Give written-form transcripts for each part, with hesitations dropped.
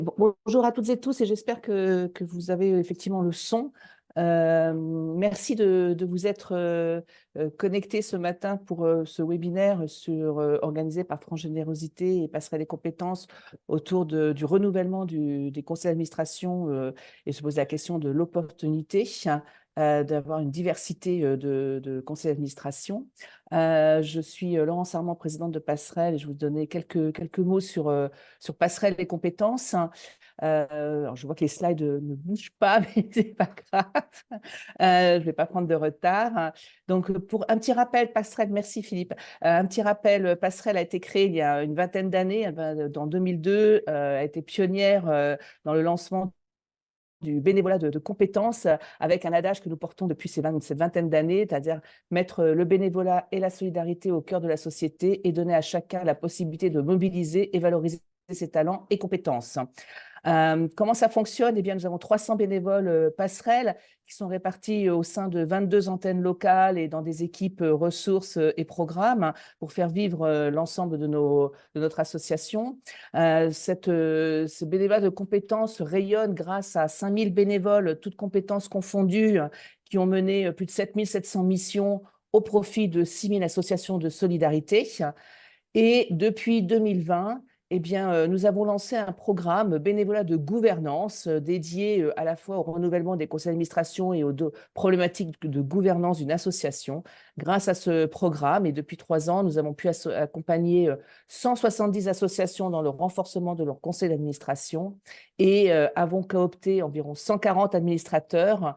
Bonjour à toutes et tous et j'espère que vous avez effectivement le son. Merci de vous être connectés ce matin pour ce webinaire organisé par France Générosité et Passerelle des compétences autour du renouvellement des conseils d'administration et se poser la question de l'opportunité d'avoir une diversité de conseils d'administration. Je suis Laurence Armand, présidente de Passerelle, et je vais vous donner quelques mots sur Passerelle des compétences. Alors je vois que les slides ne bougent pas, mais c'est pas grave. Je ne vais pas prendre de retard. Donc, pour un petit rappel, Passerelle, merci Philippe. Un petit rappel, Passerelle a été créée il y a une vingtaine d'années, en 2002, a été pionnière dans le lancement du bénévolat de compétences avec un adage que nous portons depuis cette vingtaine d'années, c'est-à-dire mettre le bénévolat et la solidarité au cœur de la société et donner à chacun la possibilité de mobiliser et valoriser ses talents et compétences. Comment ça fonctionne? Eh bien, nous avons 300 bénévoles passerelles qui sont répartis au sein de 22 antennes locales et dans des équipes ressources et programmes pour faire vivre l'ensemble de notre association. Ce bénévolat de compétences rayonne grâce à 5000 bénévoles, toutes compétences confondues, qui ont mené plus de 7700 missions au profit de 6000 associations de solidarité. Et depuis 2020, eh bien, nous avons lancé un programme bénévolat de gouvernance dédié à la fois au renouvellement des conseils d'administration et aux problématiques de gouvernance d'une association. Grâce à ce programme, et depuis 3 ans, nous avons pu accompagner 170 associations dans le renforcement de leur conseil d'administration et avons coopté environ 140 administrateurs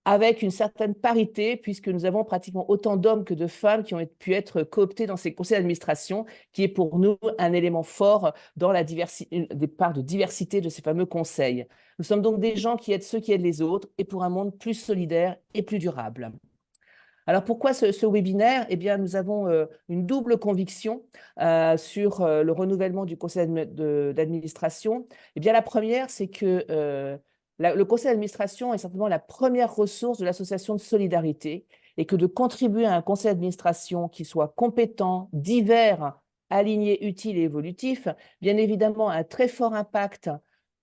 avec une certaine parité, puisque nous avons pratiquement autant d'hommes que de femmes qui ont pu être cooptés dans ces conseils d'administration, qui est pour nous un élément fort dans la des parts de diversité de ces fameux conseils. Nous sommes donc des gens qui aident ceux qui aident les autres et pour un monde plus solidaire et plus durable. Alors, pourquoi ce webinaire? Eh bien, nous avons une double conviction sur le renouvellement du conseil d'administration. Eh bien, la première, c'est que le conseil d'administration est simplement la première ressource de l'association de solidarité et que de contribuer à un conseil d'administration qui soit compétent, divers, aligné, utile et évolutif, bien évidemment, a un très fort impact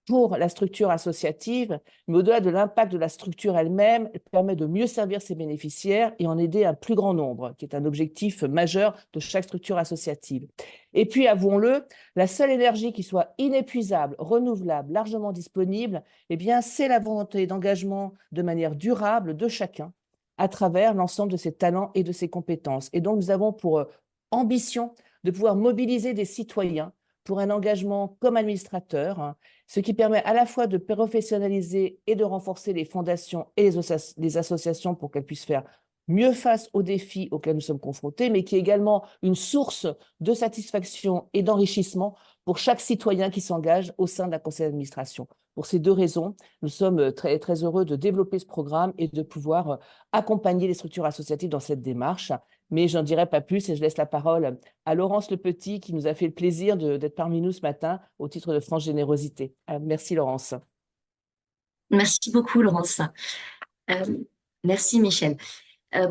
pour la structure associative, mais au-delà de l'impact de la structure elle-même, elle permet de mieux servir ses bénéficiaires et en aider un plus grand nombre, qui est un objectif majeur de chaque structure associative. Et puis, avouons-le, la seule énergie qui soit inépuisable, renouvelable, largement disponible, eh bien, c'est la volonté d'engagement de manière durable de chacun à travers l'ensemble de ses talents et de ses compétences. Et donc, nous avons pour ambition de pouvoir mobiliser des citoyens pour un engagement comme administrateur, hein, ce qui permet à la fois de professionnaliser et de renforcer les fondations et les associations pour qu'elles puissent faire mieux face aux défis auxquels nous sommes confrontés, mais qui est également une source de satisfaction et d'enrichissement pour chaque citoyen qui s'engage au sein d'un conseil d'administration. Pour ces deux raisons, nous sommes très, très heureux de développer ce programme et de pouvoir accompagner les structures associatives dans cette démarche. Mais j'en dirai pas plus et je laisse la parole à Laurence Le Petit qui nous a fait le plaisir d'être parmi nous ce matin au titre de France Générosité. Merci Laurence. Merci beaucoup, Laurence. Merci, Michel.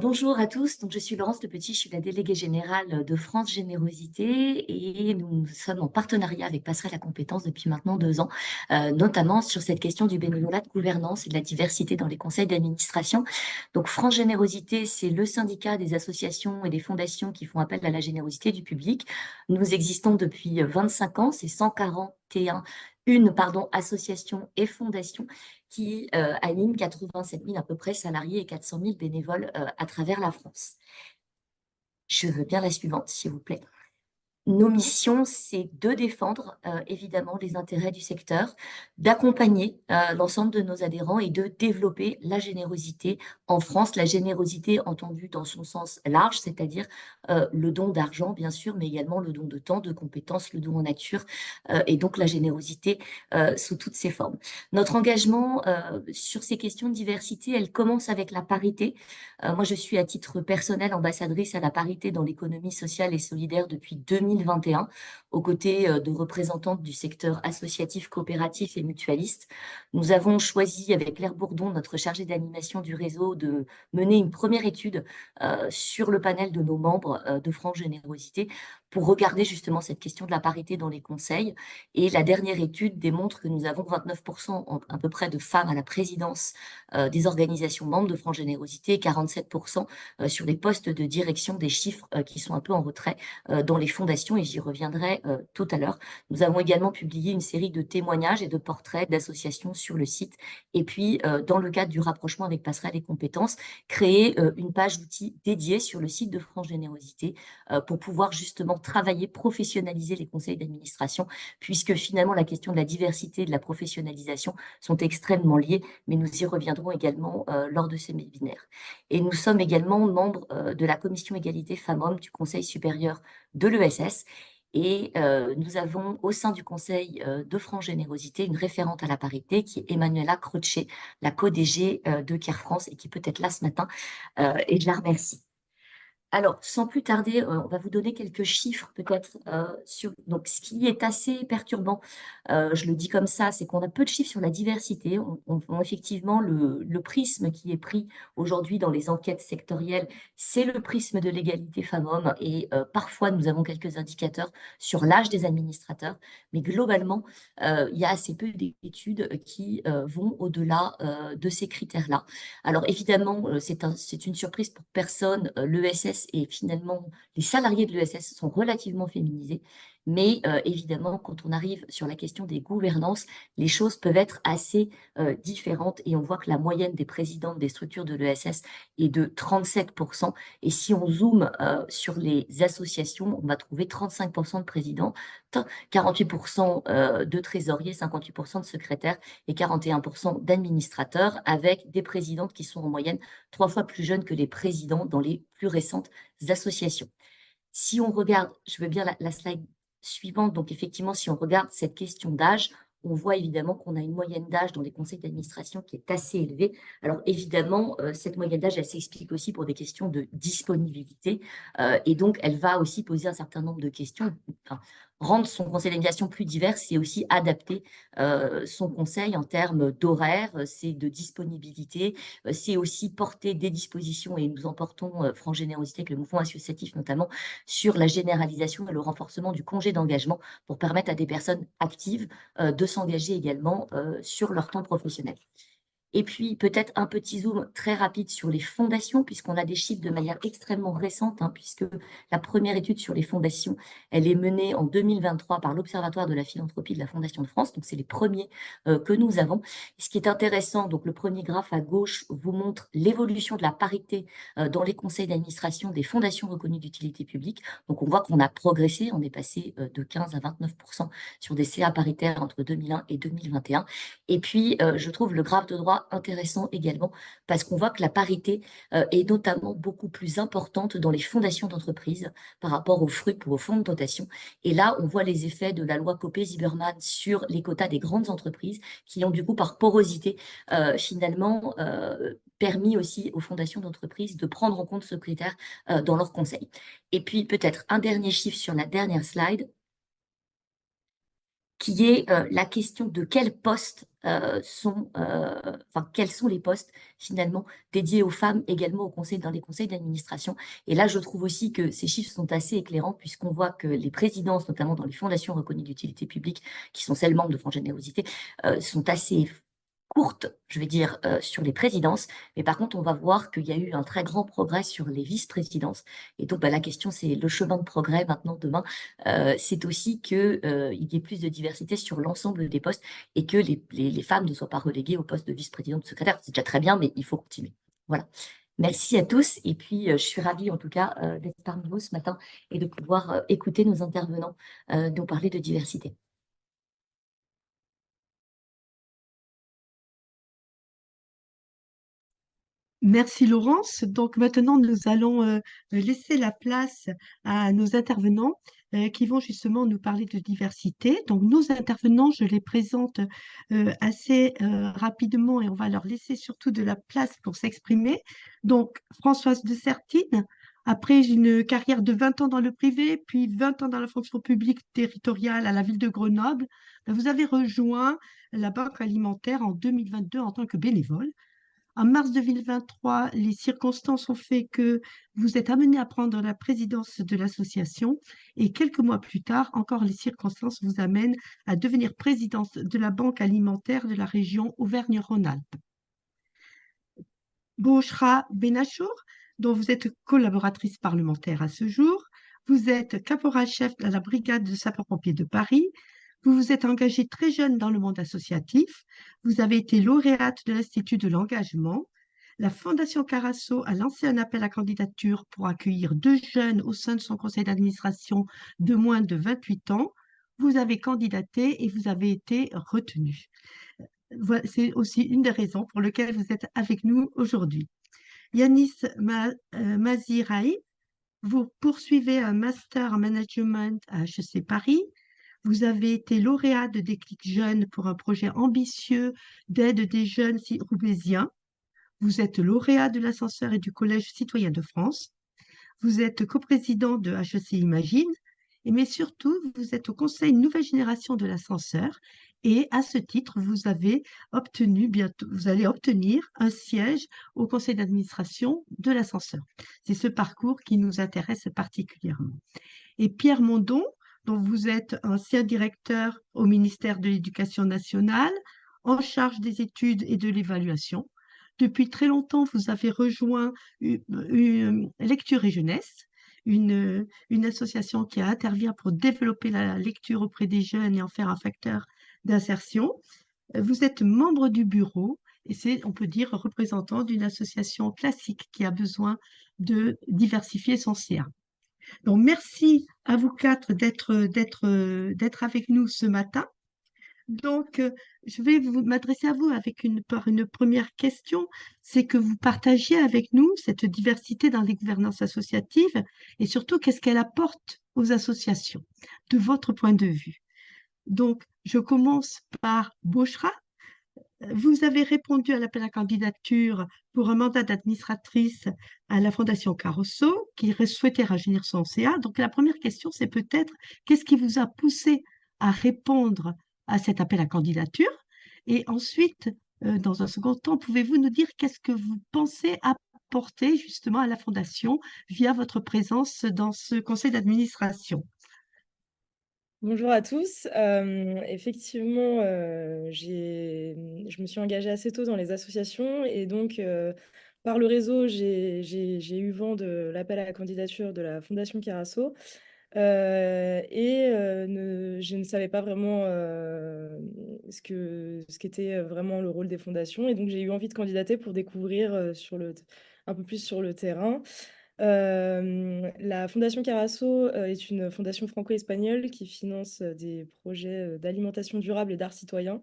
Bonjour à tous, donc je suis Laurence Le Petit, je suis la déléguée générale de France Générosité et nous sommes en partenariat avec Passerelle la compétence depuis maintenant 2 ans, notamment sur cette question du bénévolat de gouvernance et de la diversité dans les conseils d'administration. Donc France Générosité, c'est le syndicat des associations et des fondations qui font appel à la générosité du public. Nous existons depuis 25 ans, c'est 141 associations et fondations qui anime 87 000 à peu près salariés et 400 000 bénévoles à travers la France. Je veux bien la suivante, s'il vous plaît. Nos missions, c'est de défendre évidemment les intérêts du secteur, d'accompagner l'ensemble de nos adhérents et de développer la générosité en France. La générosité entendue dans son sens large, c'est-à-dire le don d'argent, bien sûr, mais également le don de temps, de compétences, le don en nature, et donc la générosité sous toutes ses formes. Notre engagement sur ces questions de diversité, elle commence avec la parité. Moi, je suis à titre personnel ambassadrice à la parité dans l'économie sociale et solidaire depuis 2021, aux côtés de représentantes du secteur associatif, coopératif et mutualiste. Nous avons choisi avec Claire Bourdon, notre chargée d'animation du réseau, de mener une première étude sur le panel de nos membres de France Générosité pour regarder justement cette question de la parité dans les conseils. Et la dernière étude démontre que nous avons 29% à peu près de femmes à la présidence des organisations membres de France Générosité et 47% sur les postes de direction, des chiffres qui sont un peu en retrait dans les fondations, et j'y reviendrai tout à l'heure. Nous avons également publié une série de témoignages et de portraits d'associations sur le site. Et puis, dans le cadre du rapprochement avec Passerelle et Compétences, créer une page d'outils dédiée sur le site de France Générosité pour pouvoir justement travailler, professionnaliser les conseils d'administration, puisque finalement, la question de la diversité et de la professionnalisation sont extrêmement liées, mais nous y reviendrons également lors de ces webinaires. Et nous sommes également membres de la commission égalité femmes-hommes du Conseil supérieur de l'ESS. Et nous avons au sein du Conseil de France Générosité une référente à la parité qui est Emmanuela Croce, la co-DG de CARE France, et qui peut être là ce matin, et je la remercie. Alors, sans plus tarder, on va vous donner quelques chiffres peut-être sur. Donc, ce qui est assez perturbant, je le dis comme ça, c'est qu'on a peu de chiffres sur la diversité. Effectivement, le prisme qui est pris aujourd'hui dans les enquêtes sectorielles, c'est le prisme de l'égalité femmes-hommes. Et parfois, nous avons quelques indicateurs sur l'âge des administrateurs. Mais globalement, il y a assez peu d'études qui vont au-delà de ces critères-là. Alors évidemment, c'est une surprise pour personne. L'ESS et finalement, les salariés de l'ESS sont relativement féminisés. Mais évidemment, quand on arrive sur la question des gouvernances, les choses peuvent être assez différentes. Et on voit que la moyenne des présidentes des structures de l'ESS est de 37%. Et si on zoome sur les associations, on va trouver 35% de présidents, 48% de trésoriers, 58% de secrétaires et 41% d'administrateurs, avec des présidentes qui sont en moyenne 3 fois plus jeunes que les présidents dans les plus récentes associations. Si on regarde, je veux bien la slide suivante, donc effectivement, si on regarde cette question d'âge, on voit évidemment qu'on a une moyenne d'âge dans les conseils d'administration qui est assez élevée. Alors évidemment, cette moyenne d'âge, elle s'explique aussi pour des questions de disponibilité, et donc elle va aussi poser un certain nombre de questions. Enfin, rendre son conseil d'administration plus divers, c'est aussi adapter son conseil en termes d'horaire, c'est de disponibilité, c'est aussi porter des dispositions, et nous en portons France Générosité avec le mouvement associatif notamment, sur la généralisation et le renforcement du congé d'engagement pour permettre à des personnes actives de s'engager également sur leur temps professionnel. Et puis, peut-être un petit zoom très rapide sur les fondations, puisqu'on a des chiffres de manière extrêmement récente, puisque la première étude sur les fondations, elle est menée en 2023 par l'Observatoire de la philanthropie de la Fondation de France. Donc, c'est les premiers que nous avons. Et ce qui est intéressant, donc le premier graphe à gauche vous montre l'évolution de la parité dans les conseils d'administration des fondations reconnues d'utilité publique. Donc, on voit qu'on a progressé, on est passé de 15 à 29% sur des CA paritaires entre 2001 et 2021. Et puis, je trouve le graphe de droit intéressant également parce qu'on voit que la parité est notamment beaucoup plus importante dans les fondations d'entreprise par rapport aux FRUP ou aux fonds de dotation. Et là, on voit les effets de la loi Copé-Zimmermann sur les quotas des grandes entreprises qui ont du coup, par porosité, finalement, permis aussi aux fondations d'entreprise de prendre en compte ce critère dans leur conseil. Et puis, peut-être un dernier chiffre sur la dernière slide, qui est la question de quels postes quels sont les postes finalement dédiés aux femmes également dans les conseils d'administration. Et là, je trouve aussi que ces chiffres sont assez éclairants puisqu'on voit que les présidences, notamment dans les fondations reconnues d'utilité publique, qui sont celles membres de France Générosité, sont assez courte, je vais dire, sur les présidences. Mais par contre, on va voir qu'il y a eu un très grand progrès sur les vice-présidences. Et donc, la question, c'est le chemin de progrès maintenant, demain. C'est aussi qu'il y ait plus de diversité sur l'ensemble des postes et que les femmes ne soient pas reléguées au poste de vice-présidente ou de secrétaire. C'est déjà très bien, mais il faut continuer. Voilà. Merci à tous. Et puis, je suis ravie, en tout cas, d'être parmi vous ce matin et de pouvoir écouter nos intervenants nous parler de diversité. Merci Laurence. Donc maintenant, nous allons laisser la place à nos intervenants qui vont justement nous parler de diversité. Donc nos intervenants, je les présente assez rapidement et on va leur laisser surtout de la place pour s'exprimer. Donc Françoise de Sertine, après une carrière de 20 ans dans le privé, puis 20 ans dans la fonction publique territoriale à la ville de Grenoble, vous avez rejoint la Banque alimentaire en 2022 en tant que bénévole. En mars 2023, les circonstances ont fait que vous êtes amené à prendre la présidence de l'association et quelques mois plus tard, encore les circonstances vous amènent à devenir présidente de la Banque alimentaire de la région Auvergne-Rhône-Alpes. Bouchra Benachour, dont vous êtes collaboratrice parlementaire à ce jour, vous êtes caporal-chef à la brigade de sapeurs-pompiers de Paris. Vous vous êtes engagée très jeune dans le monde associatif. Vous avez été lauréate de l'Institut de l'engagement. La Fondation Carasso a lancé un appel à candidature pour accueillir 2 jeunes au sein de son conseil d'administration de moins de 28 ans. Vous avez candidaté et vous avez été retenu. C'est aussi une des raisons pour lesquelles vous êtes avec nous aujourd'hui. Yanis Maziraï, vous poursuivez un master en management à HEC Paris. Vous avez été lauréat de Déclic Jeunes pour un projet ambitieux d'aide des jeunes roubaisiens. Vous êtes lauréat de l'ascenseur et du Collège citoyen de France. Vous êtes coprésident de HEC Imagine, mais surtout, vous êtes au conseil Nouvelle Génération de l'ascenseur et à ce titre, vous allez obtenir un siège au conseil d'administration de l'ascenseur. C'est ce parcours qui nous intéresse particulièrement. Et Pierre Mondon, dont vous êtes ancien directeur au ministère de l'Éducation nationale, en charge des études et de l'évaluation. Depuis très longtemps, vous avez rejoint Lecture et Jeunesse, une association qui intervient pour développer la lecture auprès des jeunes et en faire un facteur d'insertion. Vous êtes membre du bureau et c'est, on peut dire, représentant d'une association classique qui a besoin de diversifier son CA. Donc, merci à vous quatre d'être avec nous ce matin. Donc, je vais m'adresser à vous par une première question, c'est que vous partagiez avec nous cette diversité dans les gouvernances associatives et surtout qu'est-ce qu'elle apporte aux associations de votre point de vue. Donc, je commence par Bouchra. Vous avez répondu à l'appel à candidature pour un mandat d'administratrice à la Fondation Carasso qui souhaitait rajeunir son CA. Donc, la première question, c'est peut-être qu'est-ce qui vous a poussé à répondre à cet appel à candidature? Et ensuite, dans un second temps, pouvez-vous nous dire qu'est-ce que vous pensez apporter justement à la Fondation via votre présence dans ce conseil d'administration? Bonjour à tous. Effectivement, je me suis engagée assez tôt dans les associations et donc par le réseau, j'ai eu vent de l'appel à la candidature de la Fondation Carasso et je ne savais pas vraiment ce qu'était vraiment le rôle des fondations et donc j'ai eu envie de candidater pour découvrir un peu plus sur le terrain. La Fondation Carasso est une fondation franco-espagnole qui finance des projets d'alimentation durable et d'art citoyen.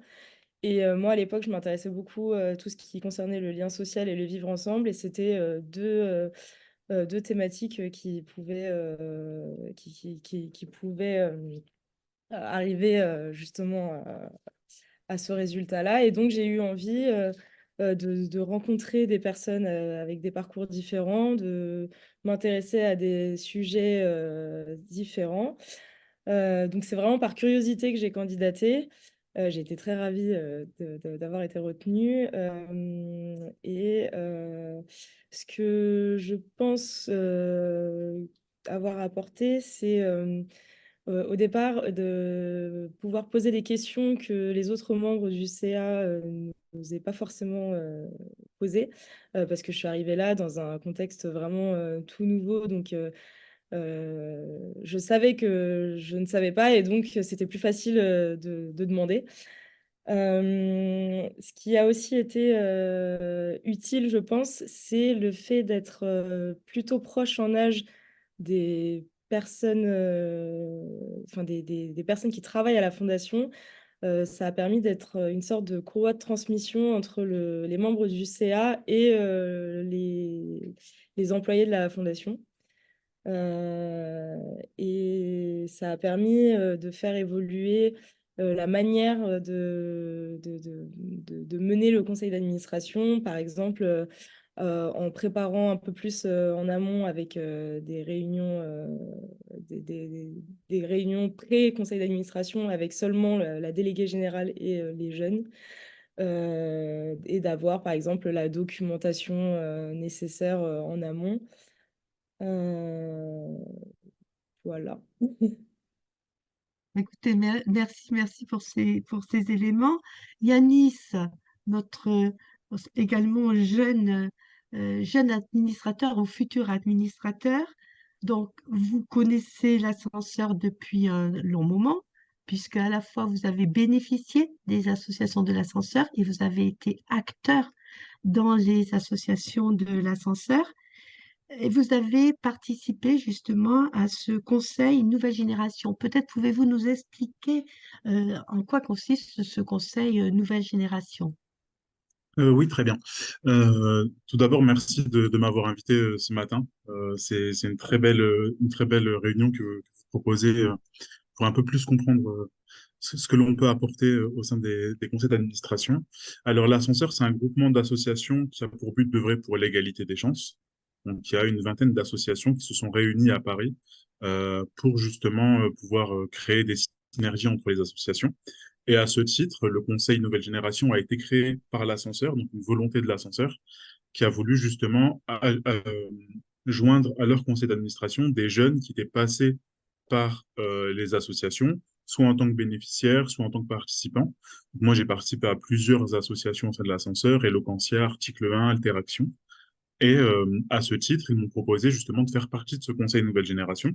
Et moi, à l'époque, je m'intéressais beaucoup à tout ce qui concernait le lien social et le vivre ensemble. Et c'était deux thématiques qui pouvaient arriver justement à ce résultat-là. Et donc, j'ai eu envie de rencontrer des personnes avec des parcours différents, de m'intéresser à des sujets différents. Donc, c'est vraiment par curiosité que j'ai candidaté. J'ai été très ravie d'avoir été retenue. Et ce que je pense avoir apporté, c'est au départ de pouvoir poser des questions que les autres membres du CA n'osaient pas forcément poser, parce que je suis arrivée là dans un contexte vraiment tout nouveau. Donc, je savais que je ne savais pas et donc c'était plus facile de demander. Ce qui a aussi été utile, je pense, c'est le fait d'être plutôt proche en âge des personnes, enfin des personnes qui travaillent à la fondation. Ça a permis d'être une sorte de courroie de transmission entre les membres du CA et les employés de la fondation. Et ça a permis de faire évoluer la manière de mener le conseil d'administration, par exemple, en préparant un peu plus en amont avec des réunions, des réunions pré-conseil d'administration avec seulement la déléguée générale et les jeunes. et d'avoir, par exemple, la documentation nécessaire en amont. Euh, voilà. Écoutez, merci pour ces éléments. Yanis, notre également jeune administrateur ou futur administrateur, donc vous connaissez l'ascenseur depuis un long moment, puisque à la fois vous avez bénéficié des associations de l'ascenseur et vous avez été acteur dans les associations de l'ascenseur. Et vous avez participé justement à ce conseil Nouvelle Génération. Peut-être pouvez-vous nous expliquer en quoi consiste ce conseil Nouvelle Génération. Oui, très bien. Tout d'abord, merci de m'avoir invité ce matin. C'est une très belle réunion que vous proposez pour un peu plus comprendre ce que l'on peut apporter au sein des conseils d'administration. Alors, l'ascenseur, c'est un groupement d'associations qui a pour but d'œuvrer pour l'égalité des chances. Donc, il y a une vingtaine d'associations qui se sont réunies à Paris pour justement pouvoir créer des synergies entre les associations. Et à ce titre, le Conseil Nouvelle Génération a été créé par l'ascenseur, donc une volonté de l'ascenseur, qui a voulu justement joindre à leur conseil d'administration des jeunes qui étaient passés par les associations, soit en tant que bénéficiaires, soit en tant que participants. Moi, j'ai participé à plusieurs associations au sein de l'ascenseur, Eloquentia, Article 1, Alteraction. Et à ce titre, ils m'ont proposé justement de faire partie de ce conseil Nouvelle Génération.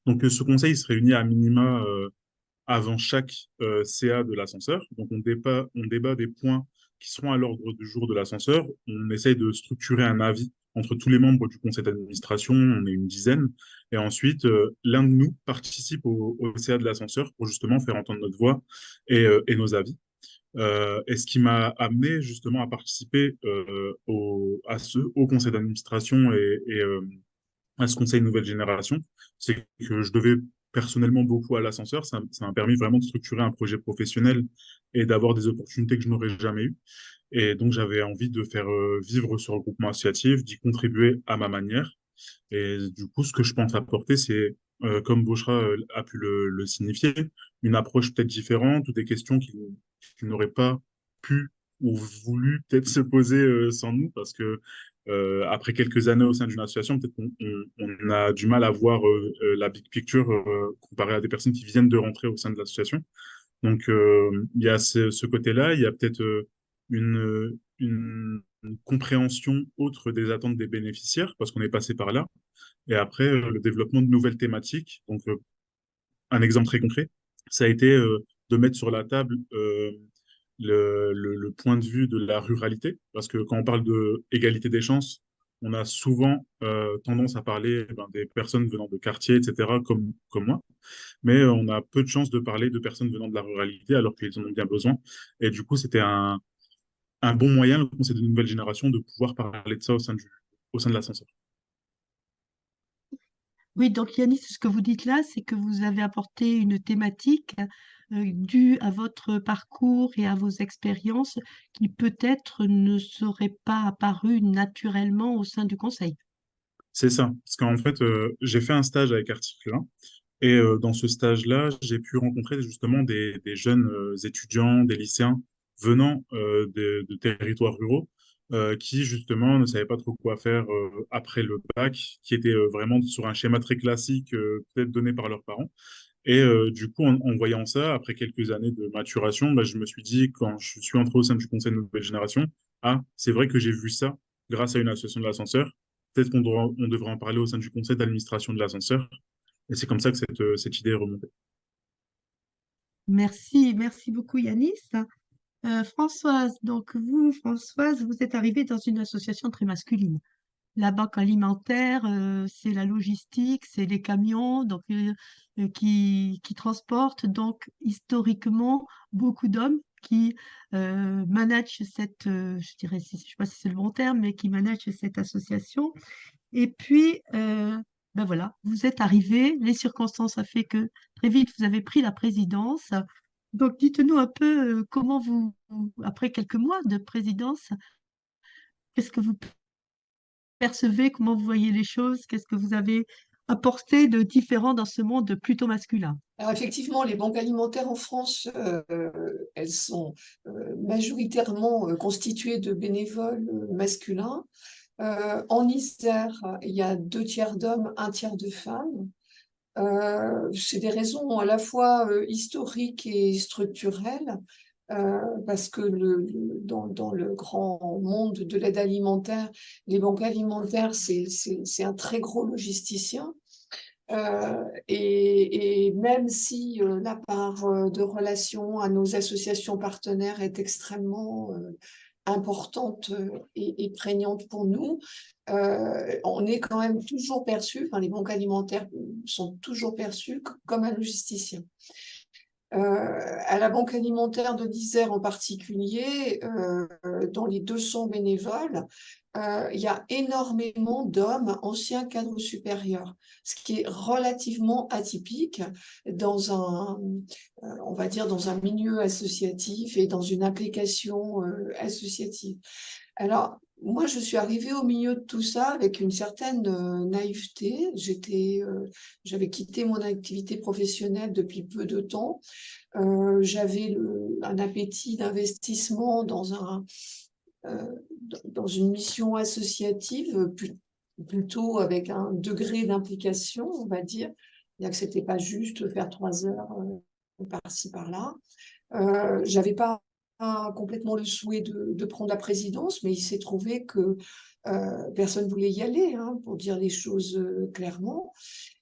Donc, ce conseil se réunit à minima avant chaque CA de l'ascenseur. Donc, on débat des points qui seront à l'ordre du jour de l'ascenseur. On essaye de structurer un avis entre tous les membres du conseil d'administration, on est une dizaine. Et ensuite, l'un de nous participe au CA de l'ascenseur pour justement faire entendre notre voix et nos avis. Et ce qui m'a amené justement à participer au conseil d'administration et à ce conseil nouvelle génération, c'est que je devais personnellement beaucoup à l'ascenseur. Ça m'a permis vraiment de structurer un projet professionnel et d'avoir des opportunités que je n'aurais jamais eues. Et donc, j'avais envie de faire vivre ce regroupement associatif, d'y contribuer à ma manière. Et du coup, ce que je pense apporter, c'est, comme Bouchra a pu le signifier, une approche peut-être différente ou des questions qui n'auraient pas pu ou voulu peut-être se poser sans nous, parce que après quelques années au sein d'une association, peut-être on a du mal à voir la big picture comparé à des personnes qui viennent de rentrer au sein de l'association. Donc, il y a ce côté-là, il y a peut-être une compréhension autre des attentes des bénéficiaires, parce qu'on est passé par là. Et après, le développement de nouvelles thématiques. Donc, un exemple très concret, ça a été de mettre sur la table le point de vue de la ruralité, parce que quand on parle de égalité des chances, on a souvent tendance à parler des personnes venant de quartiers, etc., comme moi, mais on a peu de chances de parler de personnes venant de la ruralité alors qu'ils en ont bien besoin. Et du coup, c'était un bon moyen, le conseil de nouvelle génération, de pouvoir parler de ça au sein de l'ascenseur. Oui, donc Yanis, ce que vous dites là, c'est que vous avez apporté une thématique due à votre parcours et à vos expériences qui peut-être ne seraient pas apparues naturellement au sein du conseil. C'est ça, parce qu'en fait, j'ai fait un stage avec Article 1, et dans ce stage-là, j'ai pu rencontrer justement des jeunes étudiants, des lycéens venant de territoires ruraux qui justement ne savaient pas trop quoi faire après le bac, qui étaient vraiment sur un schéma très classique, peut-être donné par leurs parents. Et du coup, en voyant ça, après quelques années de maturation, bah, je me suis dit, quand je suis entré au sein du Conseil de Nouvelle Génération, ah, c'est vrai que j'ai vu ça grâce à une association de l'ascenseur. Peut-être on devrait en parler au sein du conseil d'administration de l'ascenseur. Et c'est comme ça que cette idée est remontée. Merci beaucoup Yanis. Françoise, donc vous, Françoise, vous êtes arrivée dans une association très masculine. La banque alimentaire, c'est la logistique, c'est les camions qui transportent. Donc, historiquement, beaucoup d'hommes qui managent je dirais, je ne sais pas si c'est le bon terme, mais qui managent cette association. Et puis, ben voilà, vous êtes arrivé, les circonstances ont fait que très vite, vous avez pris la présidence. Donc, dites-nous un peu après quelques mois de présidence, qu'est-ce que vous percevez, comment vous voyez les choses, qu'est-ce que vous avez apporter de différent dans ce monde plutôt masculin? Alors effectivement, les banques alimentaires en France, elles sont majoritairement constituées de bénévoles masculins. En Isère, il y a 2 tiers d'hommes, 1 tiers de femmes. C'est des raisons à la fois historiques et structurelles, parce que dans le grand monde de l'aide alimentaire, les banques alimentaires, c'est un très gros logisticien. Et même si la part de relation à nos associations partenaires est extrêmement importante et prégnante pour nous, on est quand même toujours perçu, enfin les banques alimentaires sont toujours perçues comme un logisticien. À la Banque alimentaire de l'Isère en particulier, dans les 200 bénévoles, il y a énormément d'hommes anciens cadres supérieurs, ce qui est relativement atypique dans on va dire, dans un milieu associatif et dans une application associative. Alors, moi, je suis arrivée au milieu de tout ça avec une certaine naïveté. J'avais quitté mon activité professionnelle depuis peu de temps. J'avais un appétit d'investissement dans une mission associative, plutôt avec un degré d'implication, on va dire. C'est-à-dire que ce n'était pas juste faire 3 heures par-ci, par-là. J'avais pas complètement le souhait de prendre la présidence, mais il s'est trouvé que personne ne voulait y aller, hein, pour dire les choses clairement,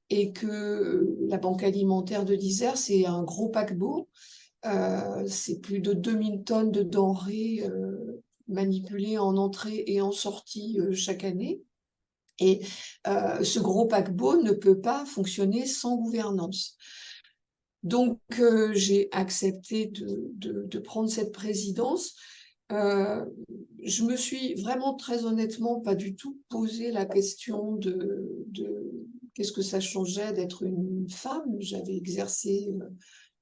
et que la Banque alimentaire de l'Isère, c'est un gros paquebot, c'est plus de 2000 tonnes de denrées manipulées en entrée et en sortie chaque année, et ce gros paquebot ne peut pas fonctionner sans gouvernance. Donc, j'ai accepté de prendre cette présidence. Je me suis vraiment, très honnêtement, pas du tout posé la question de qu'est-ce que ça changeait d'être une femme. J'avais exercé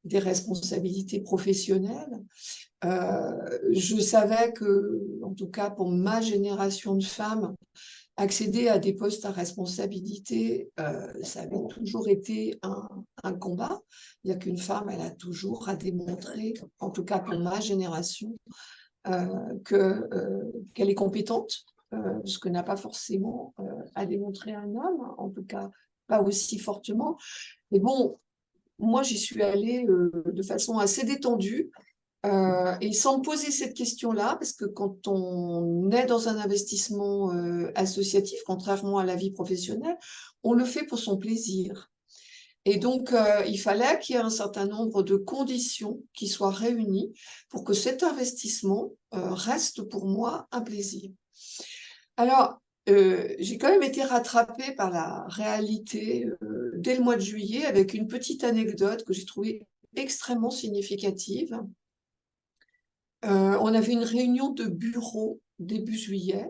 des responsabilités professionnelles. Je savais que, en tout cas pour ma génération de femmes, accéder à des postes à responsabilité, ça avait toujours été un combat. Il n'y a qu'une femme, elle a toujours à démontrer, en tout cas pour ma génération, qu'elle est compétente, ce que n'a pas forcément à démontrer un homme, en tout cas pas aussi fortement. Mais bon, moi j'y suis allée de façon assez détendue, et sans me poser cette question-là, parce que quand on est dans un investissement associatif, contrairement à la vie professionnelle, on le fait pour son plaisir. Et donc, il fallait qu'il y ait un certain nombre de conditions qui soient réunies pour que cet investissement reste pour moi un plaisir. Alors, j'ai quand même été rattrapée par la réalité dès le mois de juillet avec une petite anecdote que j'ai trouvée extrêmement significative. On avait une réunion de bureau début juillet.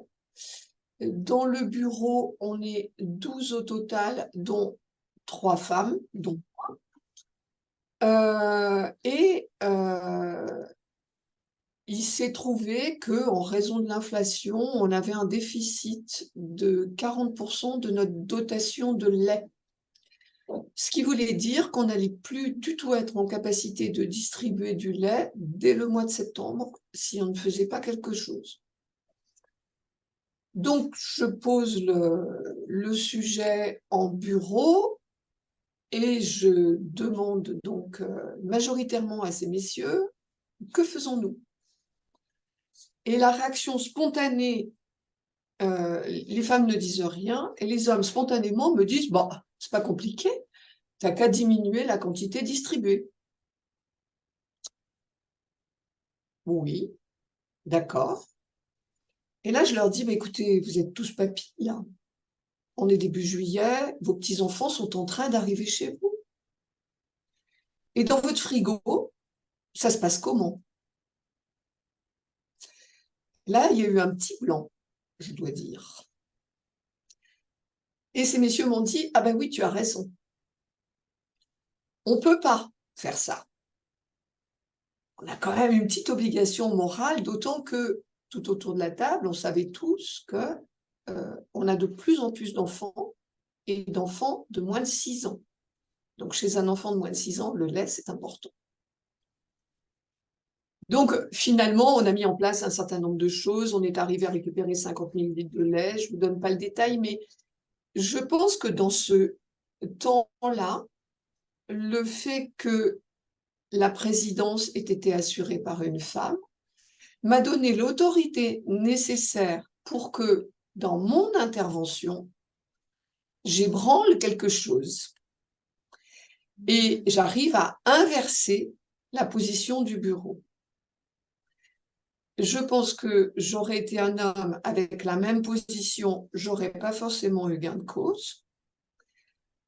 Dans le bureau, on est 12 au total, dont 3 femmes, dont moi. Il s'est trouvé qu'en raison de l'inflation, on avait un déficit de 40% de notre dotation de lait. Ce qui voulait dire qu'on n'allait plus du tout être en capacité de distribuer du lait dès le mois de septembre si on ne faisait pas quelque chose. Donc, je pose le sujet en bureau et je demande donc majoritairement à ces messieurs, que faisons-nous? Et la réaction spontanée, les femmes ne disent rien et les hommes spontanément me disent, bon, c'est pas compliqué, tu n'as qu'à diminuer la quantité distribuée. Oui, d'accord. Et là, je leur dis, bah, écoutez, vous êtes tous papis, là. On est début juillet, vos petits-enfants sont en train d'arriver chez vous. Et dans votre frigo, ça se passe comment? Là, il y a eu un petit blanc, je dois dire. Et ces messieurs m'ont dit, ah ben oui, tu as raison. On ne peut pas faire ça. On a quand même une petite obligation morale, d'autant que tout autour de la table, on savait tous que on a de plus en plus d'enfants et d'enfants de moins de 6 ans. Donc, chez un enfant de moins de 6 ans, le lait, c'est important. Donc, finalement, on a mis en place un certain nombre de choses. On est arrivé à récupérer 50 000 litres de lait. Je ne vous donne pas le détail, mais je pense que dans ce temps-là, le fait que la présidence ait été assurée par une femme m'a donné l'autorité nécessaire pour que, dans mon intervention, j'ébranle quelque chose et j'arrive à inverser la position du bureau. Je pense que j'aurais été un homme avec la même position, j'aurais pas forcément eu gain de cause.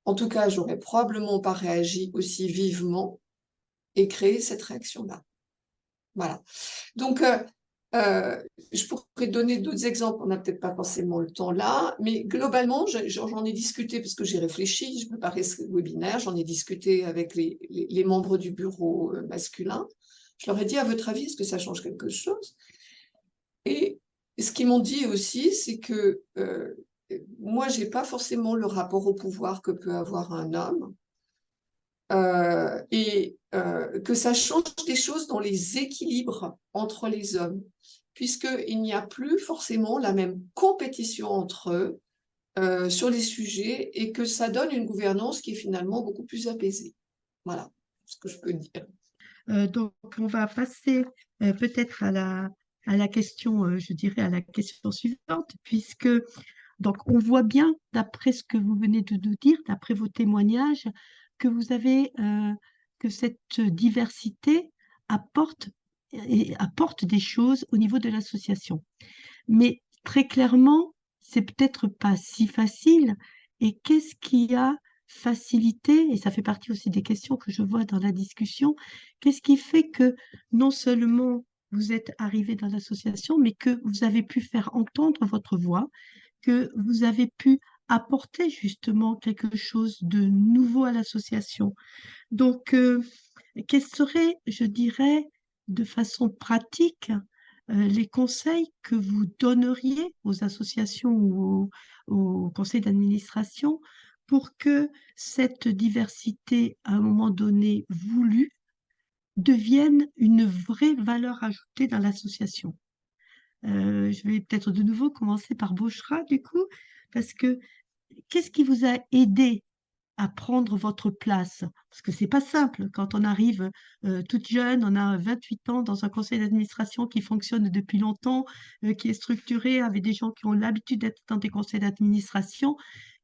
En tout cas, j'aurais probablement pas réagi aussi vivement et créé cette réaction-là. Voilà. Donc, je pourrais donner d'autres exemples, on n'a peut-être pas forcément le temps là, mais globalement, j'en ai discuté parce que j'ai réfléchi, je préparais ce webinaire, j'en ai discuté avec les membres du bureau masculin. Je leur ai dit, à votre avis, est-ce que ça change quelque chose? Et ce qu'ils m'ont dit aussi, c'est que moi, j'ai pas forcément le rapport au pouvoir que peut avoir un homme, et que ça change des choses dans les équilibres entre les hommes, puisqu'il n'y a plus forcément la même compétition entre eux sur les sujets et que ça donne une gouvernance qui est finalement beaucoup plus apaisée. Voilà ce que je peux dire. Donc, on va passer peut-être à la question, je dirais, à la question suivante, puisque donc on voit bien, d'après ce que vous venez de nous dire, d'après vos témoignages, que vous avez que cette diversité apporte apporte des choses au niveau de l'association. Mais très clairement, c'est peut-être pas si facile. Et qu'est-ce qui a facilité, et ça fait partie aussi des questions que je vois dans la discussion, qu'est-ce qui fait que non seulement vous êtes arrivé dans l'association, mais que vous avez pu faire entendre votre voix, que vous avez pu apporter justement quelque chose de nouveau à l'association. Donc, quels seraient, je dirais, de façon pratique, les conseils que vous donneriez aux associations ou au conseil d'administration pour que cette diversité, à un moment donné voulue, devienne une vraie valeur ajoutée dans l'association? Je vais peut-être de nouveau commencer par Bouchra, du coup, parce que qu'est-ce qui vous a aidé à prendre votre place? Parce que c'est pas simple quand on arrive toute jeune, on a 28 ans dans un conseil d'administration qui fonctionne depuis longtemps, qui est structuré avec des gens qui ont l'habitude d'être dans des conseils d'administration.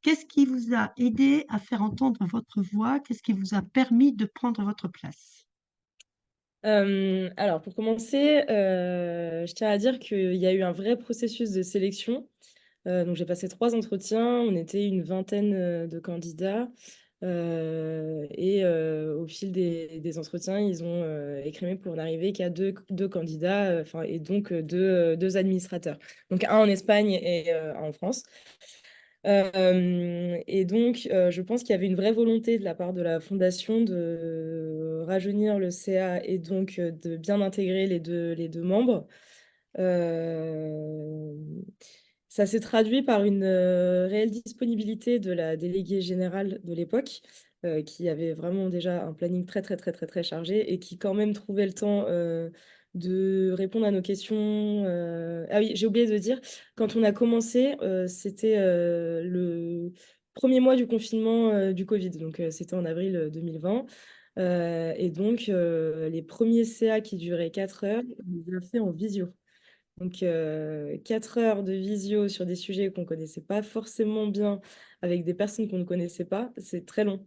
Qu'est-ce qui vous a aidé à faire entendre votre voix? Qu'est-ce qui vous a permis de prendre votre place? Alors, pour commencer, je tiens à dire qu'il y a eu un vrai processus de sélection. Donc, j'ai passé 3 entretiens, on était une vingtaine de candidats. Au fil des entretiens, ils ont écrémé pour n'arriver qu'à deux candidats, et donc deux administrateurs. Donc, un en Espagne et un en France. Je pense qu'il y avait une vraie volonté de la part de la fondation de rajeunir le CA et donc de bien intégrer les deux membres. Ça s'est traduit par une réelle disponibilité de la déléguée générale de l'époque, qui avait vraiment déjà un planning très, très, très, très, très chargé et qui quand même trouvait le temps de répondre à nos questions. Ah oui, j'ai oublié de dire, quand on a commencé, c'était le premier mois du confinement du Covid, donc c'était en avril 2020. Les premiers CA qui duraient 4 heures, on les a fait en visio. Donc, 4 heures de visio sur des sujets qu'on ne connaissait pas forcément bien, avec des personnes qu'on ne connaissait pas, c'est très long.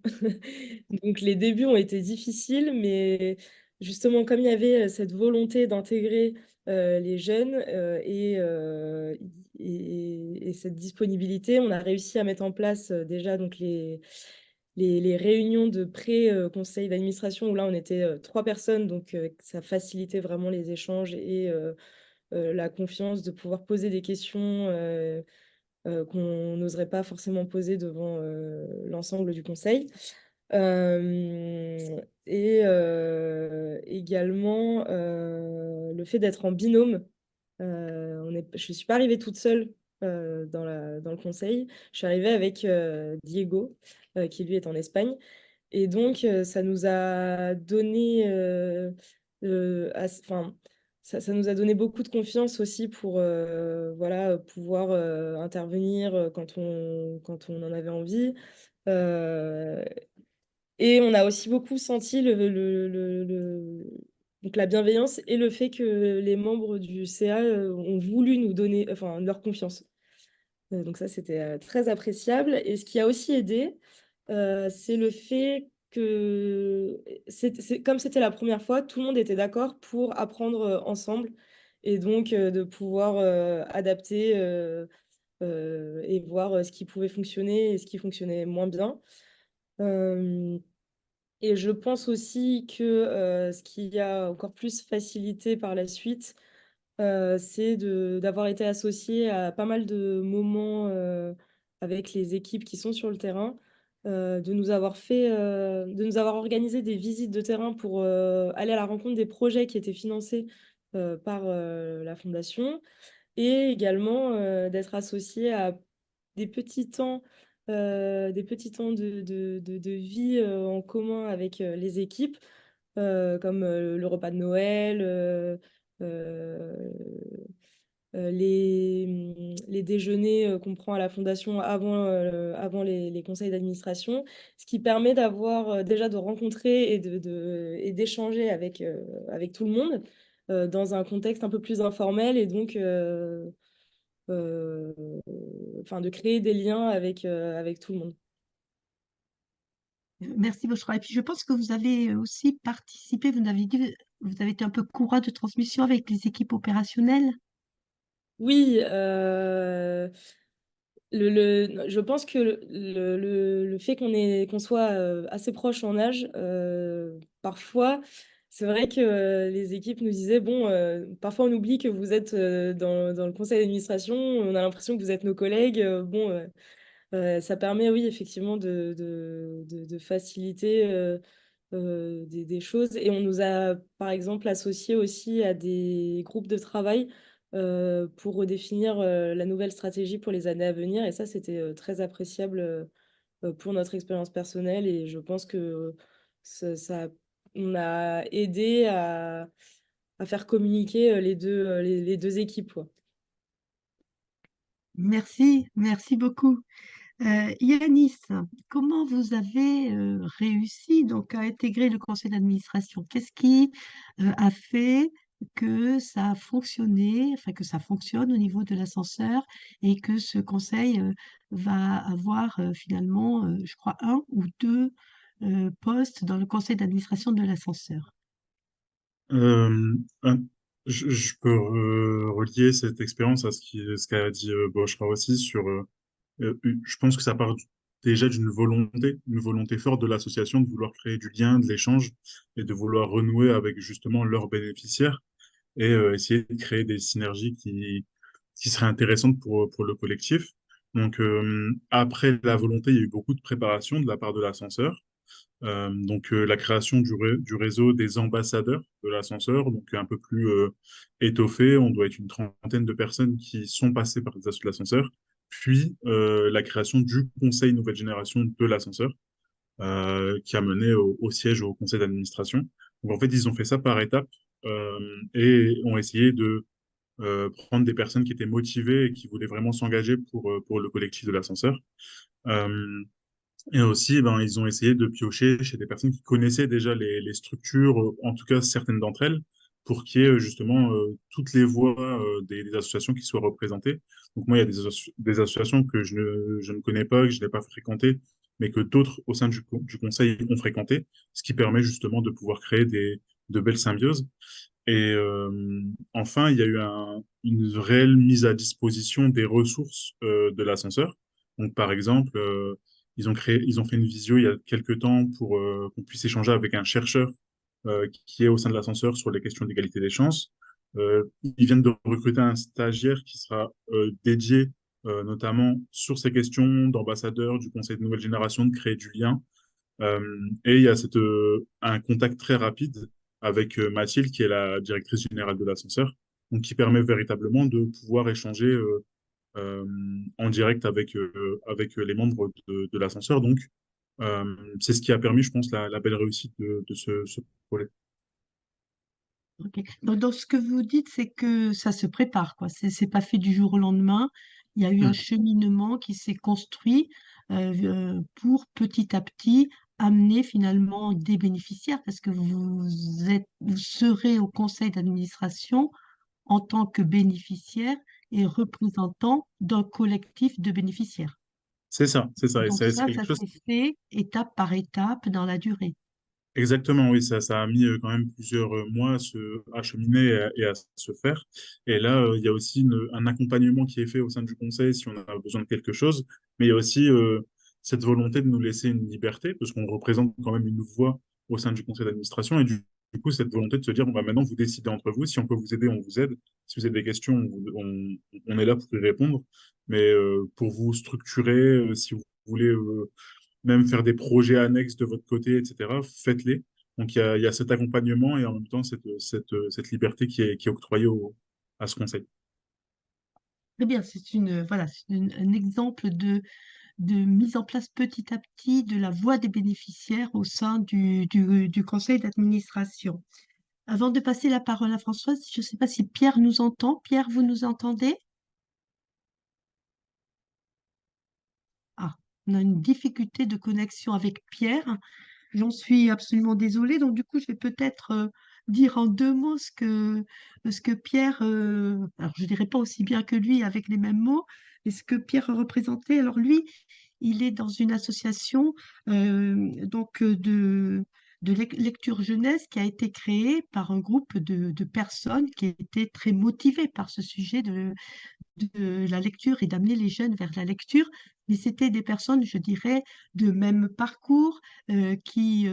Donc, les débuts ont été difficiles, mais justement, comme il y avait cette volonté d'intégrer les jeunes et cette disponibilité, on a réussi à mettre en place déjà donc, les réunions de pré-conseil d'administration, où là, on était 3 personnes, donc ça facilitait vraiment les échanges et la confiance de pouvoir poser des questions qu'on n'oserait pas forcément poser devant l'ensemble du conseil. Également, le fait d'être en binôme. Je ne suis pas arrivée toute seule dans le conseil. Je suis arrivée avec Diego, qui lui est en Espagne. Et donc, ça nous a donné, enfin, ça nous a donné beaucoup de confiance aussi pour voilà, pouvoir intervenir quand on en avait envie. Euh, et on a aussi beaucoup senti donc la bienveillance et le fait que les membres du CA ont voulu nous donner enfin, leur confiance. Donc ça, c'était très appréciable. Et ce qui a aussi aidé, c'est le fait que, comme c'était la première fois, tout le monde était d'accord pour apprendre ensemble et donc de pouvoir adapter et voir ce qui pouvait fonctionner et ce qui fonctionnait moins bien. Euh, et je pense aussi que ce qui a encore plus facilité par la suite, c'est d'avoir été associé à pas mal de moments avec les équipes qui sont sur le terrain, de nous avoir organisé des visites de terrain pour aller à la rencontre des projets qui étaient financés par la fondation et également d'être associé à des petits temps de vie en commun avec les équipes, comme le repas de Noël, euh, les déjeuners qu'on prend à la fondation avant les conseils d'administration, ce qui permet d'avoir déjà de rencontrer et d'échanger avec tout le monde dans un contexte un peu plus informel et donc euh, enfin, de créer des liens avec tout le monde. Merci, Bouchra. Et puis, je pense que vous avez aussi participé, vous avez dit, vous avez été un peu courroie de transmission avec les équipes opérationnelles. Oui, je pense que le fait qu'on soit assez proches en âge, parfois, c'est vrai que les équipes nous disaient, bon, parfois on oublie que vous êtes dans le conseil d'administration, on a l'impression que vous êtes nos collègues. Bon, ça permet, oui, effectivement, de faciliter des choses. Et on nous a, par exemple, associés aussi à des groupes de travail pour redéfinir la nouvelle stratégie pour les années à venir. Et ça, c'était très appréciable pour notre expérience personnelle. Et je pense que on a aidé à faire communiquer les deux équipes, quoi. Merci, merci beaucoup. Yanis, comment vous avez réussi donc à intégrer le conseil d'administration? Qu'est-ce qui a fait que ça a fonctionné, enfin que ça fonctionne au niveau de l'ascenseur et que ce conseil va avoir finalement, je crois, un ou deux postes dans le conseil d'administration de l'ascenseur? Euh, un- je peux relier cette expérience à ce qu'a dit Bochra aussi sur. Je pense que ça part déjà une volonté forte de l'association de vouloir créer du lien, de l'échange et de vouloir renouer avec justement leurs bénéficiaires et essayer de créer des synergies qui seraient intéressantes pour le collectif. Donc, après la volonté, il y a eu beaucoup de préparation de la part de l'ascenseur. La création du réseau des ambassadeurs de l'ascenseur, donc un peu plus étoffé. On doit être une trentaine de personnes qui sont passées par les assos de l'ascenseur. Puis la création du conseil nouvelle génération de l'ascenseur, qui a mené au siège, au conseil d'administration. Donc en fait, ils ont fait ça par étapes et ont essayé de prendre des personnes qui étaient motivées et qui voulaient vraiment s'engager pour le collectif de l'ascenseur. Euh, et aussi, ben, ils ont essayé de piocher chez des personnes qui connaissaient déjà les structures, en tout cas certaines d'entre elles, pour qu'il y ait justement toutes les voix des associations qui soient représentées. Donc moi, il y a des associations que je ne connais pas, que je n'ai pas fréquentées, mais que d'autres au sein du conseil ont fréquenté, ce qui permet justement de pouvoir créer de belles symbioses. Et enfin, il y a eu une réelle mise à disposition des ressources de l'ascenseur. Donc, par exemple, ils ont fait une visio il y a quelques temps pour qu'on puisse échanger avec un chercheur qui est au sein de l'ascenseur sur les questions d'égalité des chances. Ils viennent de recruter un stagiaire qui sera dédié notamment sur ces questions d'ambassadeur du Conseil de nouvelle génération, de créer du lien. Euh, et il y a un contact très rapide avec Mathilde, qui est la directrice générale de l'ascenseur, donc qui permet véritablement de pouvoir échanger en direct avec les membres de l'ascenseur. Donc, c'est ce qui a permis, je pense, la belle réussite de ce projet. Ok. Donc, ce que vous dites, c'est que ça se prépare, quoi. C'est pas fait du jour au lendemain. Il y a eu un Mm. cheminement qui s'est construit pour petit à petit amener finalement des bénéficiaires, parce que vous serez au conseil d'administration en tant que bénéficiaire et représentant d'un collectif de bénéficiaires. C'est ça, c'est ça. Et Donc c'est quelque ça chose. s'est fait étape par étape dans la durée. Exactement, oui, ça a mis quand même plusieurs mois à cheminer et à se faire. Et là, il y a aussi un accompagnement qui est fait au sein du conseil si on a besoin de quelque chose, mais il y a aussi cette volonté de nous laisser une liberté, parce qu'on représente quand même une voix au sein du conseil d'administration, et du coup, cette volonté de se dire, bon, bah, maintenant, vous décidez entre vous, si on peut vous aider, on vous aide. Si vous avez des questions, on est là pour y répondre. Mais pour vous structurer, si vous voulez même faire des projets annexes de votre côté, etc., faites-les. Donc, il y a cet accompagnement et en même temps cette liberté qui est octroyée à ce conseil. Très bien, voilà, un exemple de mise en place petit à petit de la voix des bénéficiaires au sein du conseil d'administration. Avant de passer la parole à Françoise, je ne sais pas si Pierre nous entend. Pierre, vous nous entendez? Ah, on a une difficulté de connexion avec Pierre. J'en suis absolument désolée. Donc, du coup, je vais peut-être dire en 2 mots ce que Pierre, alors je ne dirais pas aussi bien que lui avec les mêmes mots, mais ce que Pierre représentait. Alors, lui, il est dans une association donc de lecture jeunesse qui a été créée par un groupe de personnes qui étaient très motivées par ce sujet de la lecture et d'amener les jeunes vers la lecture, mais c'était des personnes, je dirais, de même parcours qui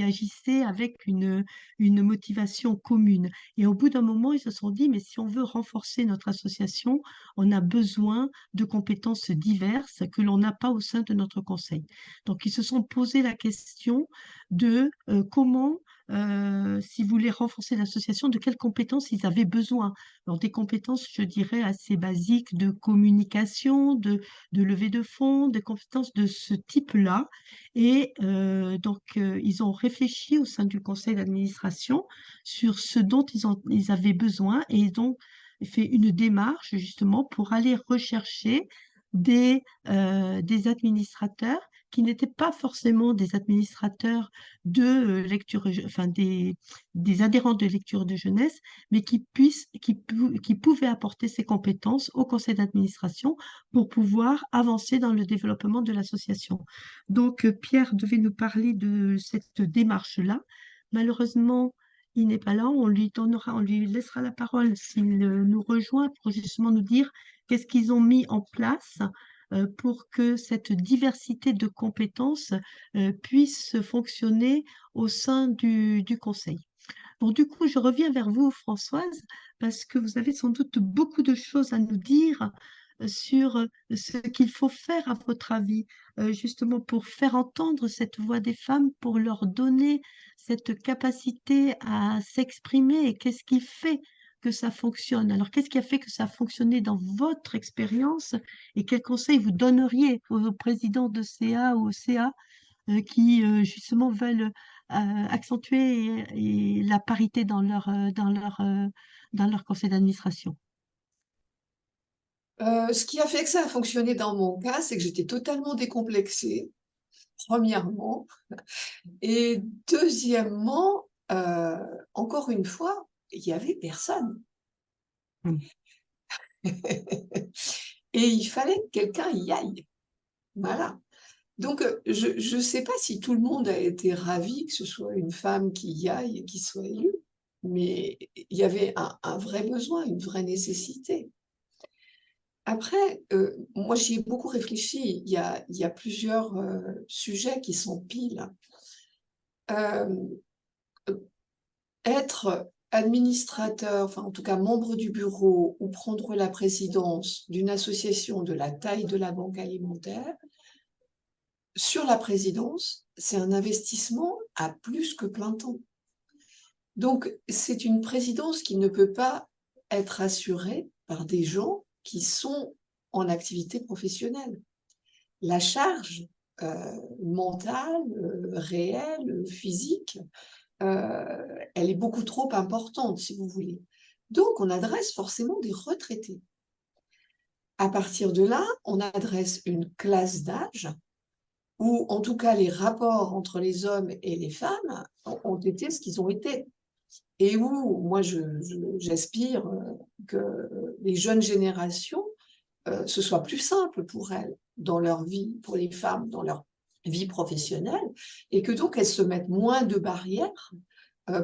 agissaient avec une motivation commune. Et au bout d'un moment, ils se sont dit, mais si on veut renforcer notre association, on a besoin de compétences diverses que l'on n'a pas au sein de notre conseil. Donc, ils se sont posé la question de comment, s'ils voulaient renforcer l'association, de quelles compétences ils avaient besoin. Alors, des compétences, je dirais, assez basiques de communication, de levée de fonds, des compétences de ce type-là. Et donc, ils ont réfléchi au sein du conseil d'administration sur ce dont ils avaient besoin et ils ont fait une démarche justement pour aller rechercher des administrateurs qui n'étaient pas forcément des administrateurs de lecture, enfin des adhérents de lecture de jeunesse, mais qui pouvaient apporter ces compétences au conseil d'administration pour pouvoir avancer dans le développement de l'association. Donc, Pierre devait nous parler de cette démarche-là. Malheureusement, il n'est pas là. On lui laissera la parole s'il nous rejoint pour justement nous dire qu'est-ce qu'ils ont mis en place pour que cette diversité de compétences puisse fonctionner au sein du conseil. Bon, du coup, je reviens vers vous, Françoise, parce que vous avez sans doute beaucoup de choses à nous dire sur ce qu'il faut faire, à votre avis, justement pour faire entendre cette voix des femmes, pour leur donner cette capacité à s'exprimer. Et qu'est-ce qui fait que ça fonctionne? Alors, qu'est-ce qui a fait que ça a fonctionné dans votre expérience et quels conseils vous donneriez aux présidents de CA ou au CA qui justement veulent accentuer et la parité dans leur conseil d'administration. Ce qui a fait que ça a fonctionné dans mon cas, c'est que j'étais totalement décomplexée, premièrement. Et deuxièmement, encore une fois, il n'y avait personne. Mm. Et il fallait que quelqu'un y aille. Voilà. Donc, je ne sais pas si tout le monde a été ravi que ce soit une femme qui y aille et qui soit élue, mais il y avait un vrai besoin, une vraie nécessité. Après, moi, j'y ai beaucoup réfléchi. Il y a plusieurs sujets qui s'empilent. Euh, Être administrateur, enfin en tout cas membre du bureau ou prendre la présidence d'une association de la taille de la banque alimentaire, sur la présidence, c'est un investissement à plus que plein temps. Donc, c'est une présidence qui ne peut pas être assurée par des gens qui sont en activité professionnelle. La charge mentale, réelle, physique, elle est beaucoup trop importante, si vous voulez. Donc, on adresse forcément des retraités. À partir de là, on adresse une classe d'âge où, en tout cas, les rapports entre les hommes et les femmes ont été ce qu'ils ont été. Et où, moi, j'aspire que les jeunes générations, ce soit plus simple pour elles dans leur vie, pour les femmes, dans leur vie professionnelle, et que donc elles se mettent moins de barrières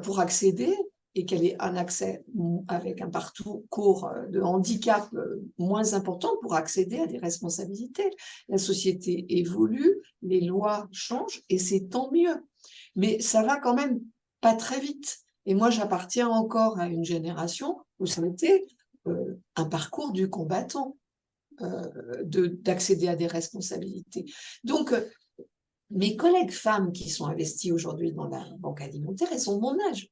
pour accéder, et qu'elle ait un accès avec un parcours de handicap moins important pour accéder à des responsabilités. La société évolue, les lois changent, et c'est tant mieux. Mais ça va quand même pas très vite. Et moi, j'appartiens encore à une génération où ça a été un parcours du combattant, d'accéder à des responsabilités. Donc, mes collègues femmes qui sont investies aujourd'hui dans la banque alimentaire, elles sont de mon âge,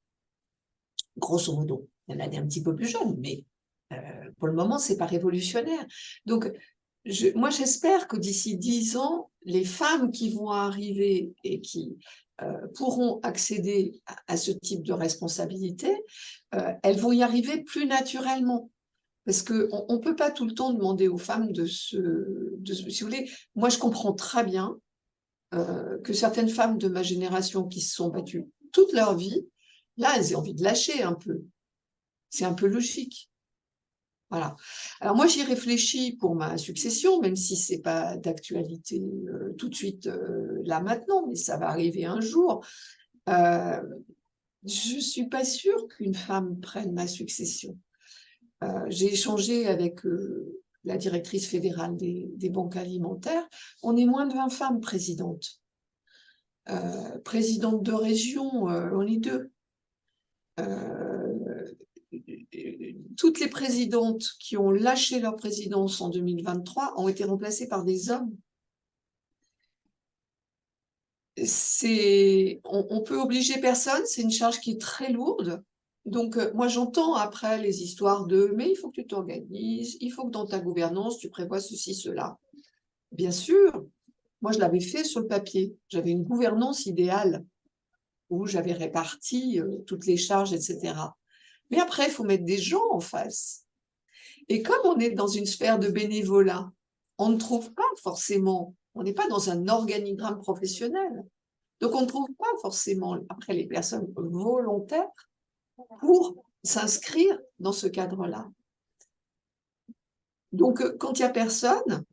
grosso modo. Il y en a des un petit peu plus jeunes, mais pour le moment, c'est pas révolutionnaire. Donc, moi, j'espère que d'ici 10 ans, les femmes qui vont arriver et qui pourront accéder à ce type de responsabilité, elles vont y arriver plus naturellement. Parce qu'on ne peut pas tout le temps demander aux femmes si vous voulez, moi je comprends très bien que certaines femmes de ma génération qui se sont battues toute leur vie, là elles ont envie de lâcher un peu. C'est un peu logique. Voilà. Alors moi j'y réfléchis pour ma succession, même si ce n'est pas d'actualité tout de suite là maintenant, mais ça va arriver un jour. Je ne suis pas sûre qu'une femme prenne ma succession. J'ai échangé avec la directrice fédérale des banques alimentaires. On est moins de 20 femmes présidentes. Présidentes de région, on est 2. Toutes les présidentes qui ont lâché leur présidence en 2023 ont été remplacées par des hommes. On peut obliger personne, c'est une charge qui est très lourde. Donc, moi, j'entends après les histoires mais il faut que tu t'organises, il faut que dans ta gouvernance, tu prévois ceci, cela. Bien sûr, moi, je l'avais fait sur le papier. J'avais une gouvernance idéale où j'avais réparti toutes les charges, etc. Mais après, il faut mettre des gens en face. Et comme on est dans une sphère de bénévolat, on ne trouve pas forcément, on n'est pas dans un organigramme professionnel. Donc, on ne trouve pas forcément, après, les personnes volontaires pour s'inscrire dans ce cadre-là. Donc, quand il n'y a personne,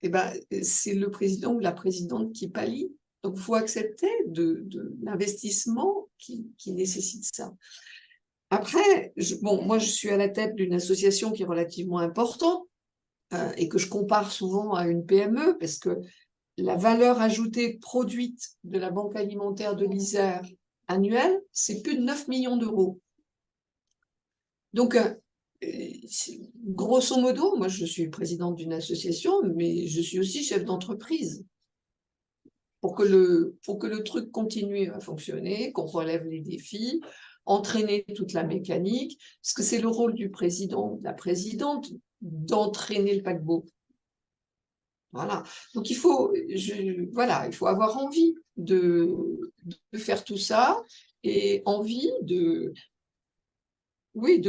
eh ben, c'est le président ou la présidente qui pallie. Donc, il faut accepter de l'investissement qui nécessite ça. Après, moi, je suis à la tête d'une association qui est relativement importante et que je compare souvent à une PME parce que la valeur ajoutée produite de la banque alimentaire de l'Isère annuelle, c'est plus de 9 millions d'euros. Donc, grosso modo, moi je suis présidente d'une association, mais je suis aussi chef d'entreprise. Pour que le truc continue à fonctionner, qu'on relève les défis, entraîner toute la mécanique, parce que c'est le rôle du président, de la présidente, d'entraîner le paquebot. Voilà. Donc il faut avoir envie de faire tout ça et envie de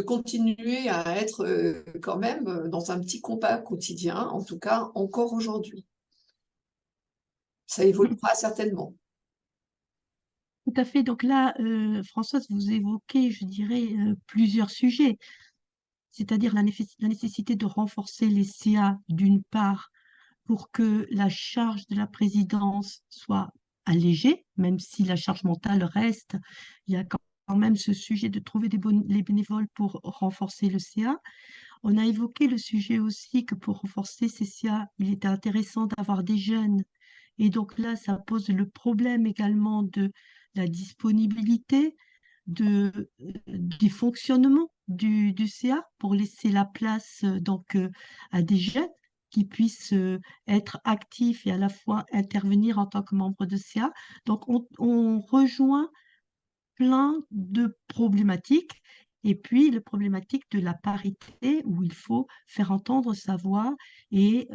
continuer à être quand même dans un petit combat quotidien, en tout cas encore aujourd'hui. Ça évoluera certainement. Tout à fait. Donc là, Françoise, vous évoquez, je dirais, plusieurs sujets, c'est-à-dire la nécessité de renforcer les CA d'une part pour que la charge de la présidence soit allégée, même si la charge mentale reste. Il y a quand même ce sujet de trouver les bénévoles pour renforcer le CA. On a évoqué le sujet aussi que pour renforcer ces CA, il était intéressant d'avoir des jeunes. Et donc là, ça pose le problème également de la disponibilité, du fonctionnement du CA pour laisser la place à des jeunes qui puissent être actifs et à la fois intervenir en tant que membres de CA. Donc on rejoint plein de problématiques et puis la problématique de la parité où il faut faire entendre sa voix et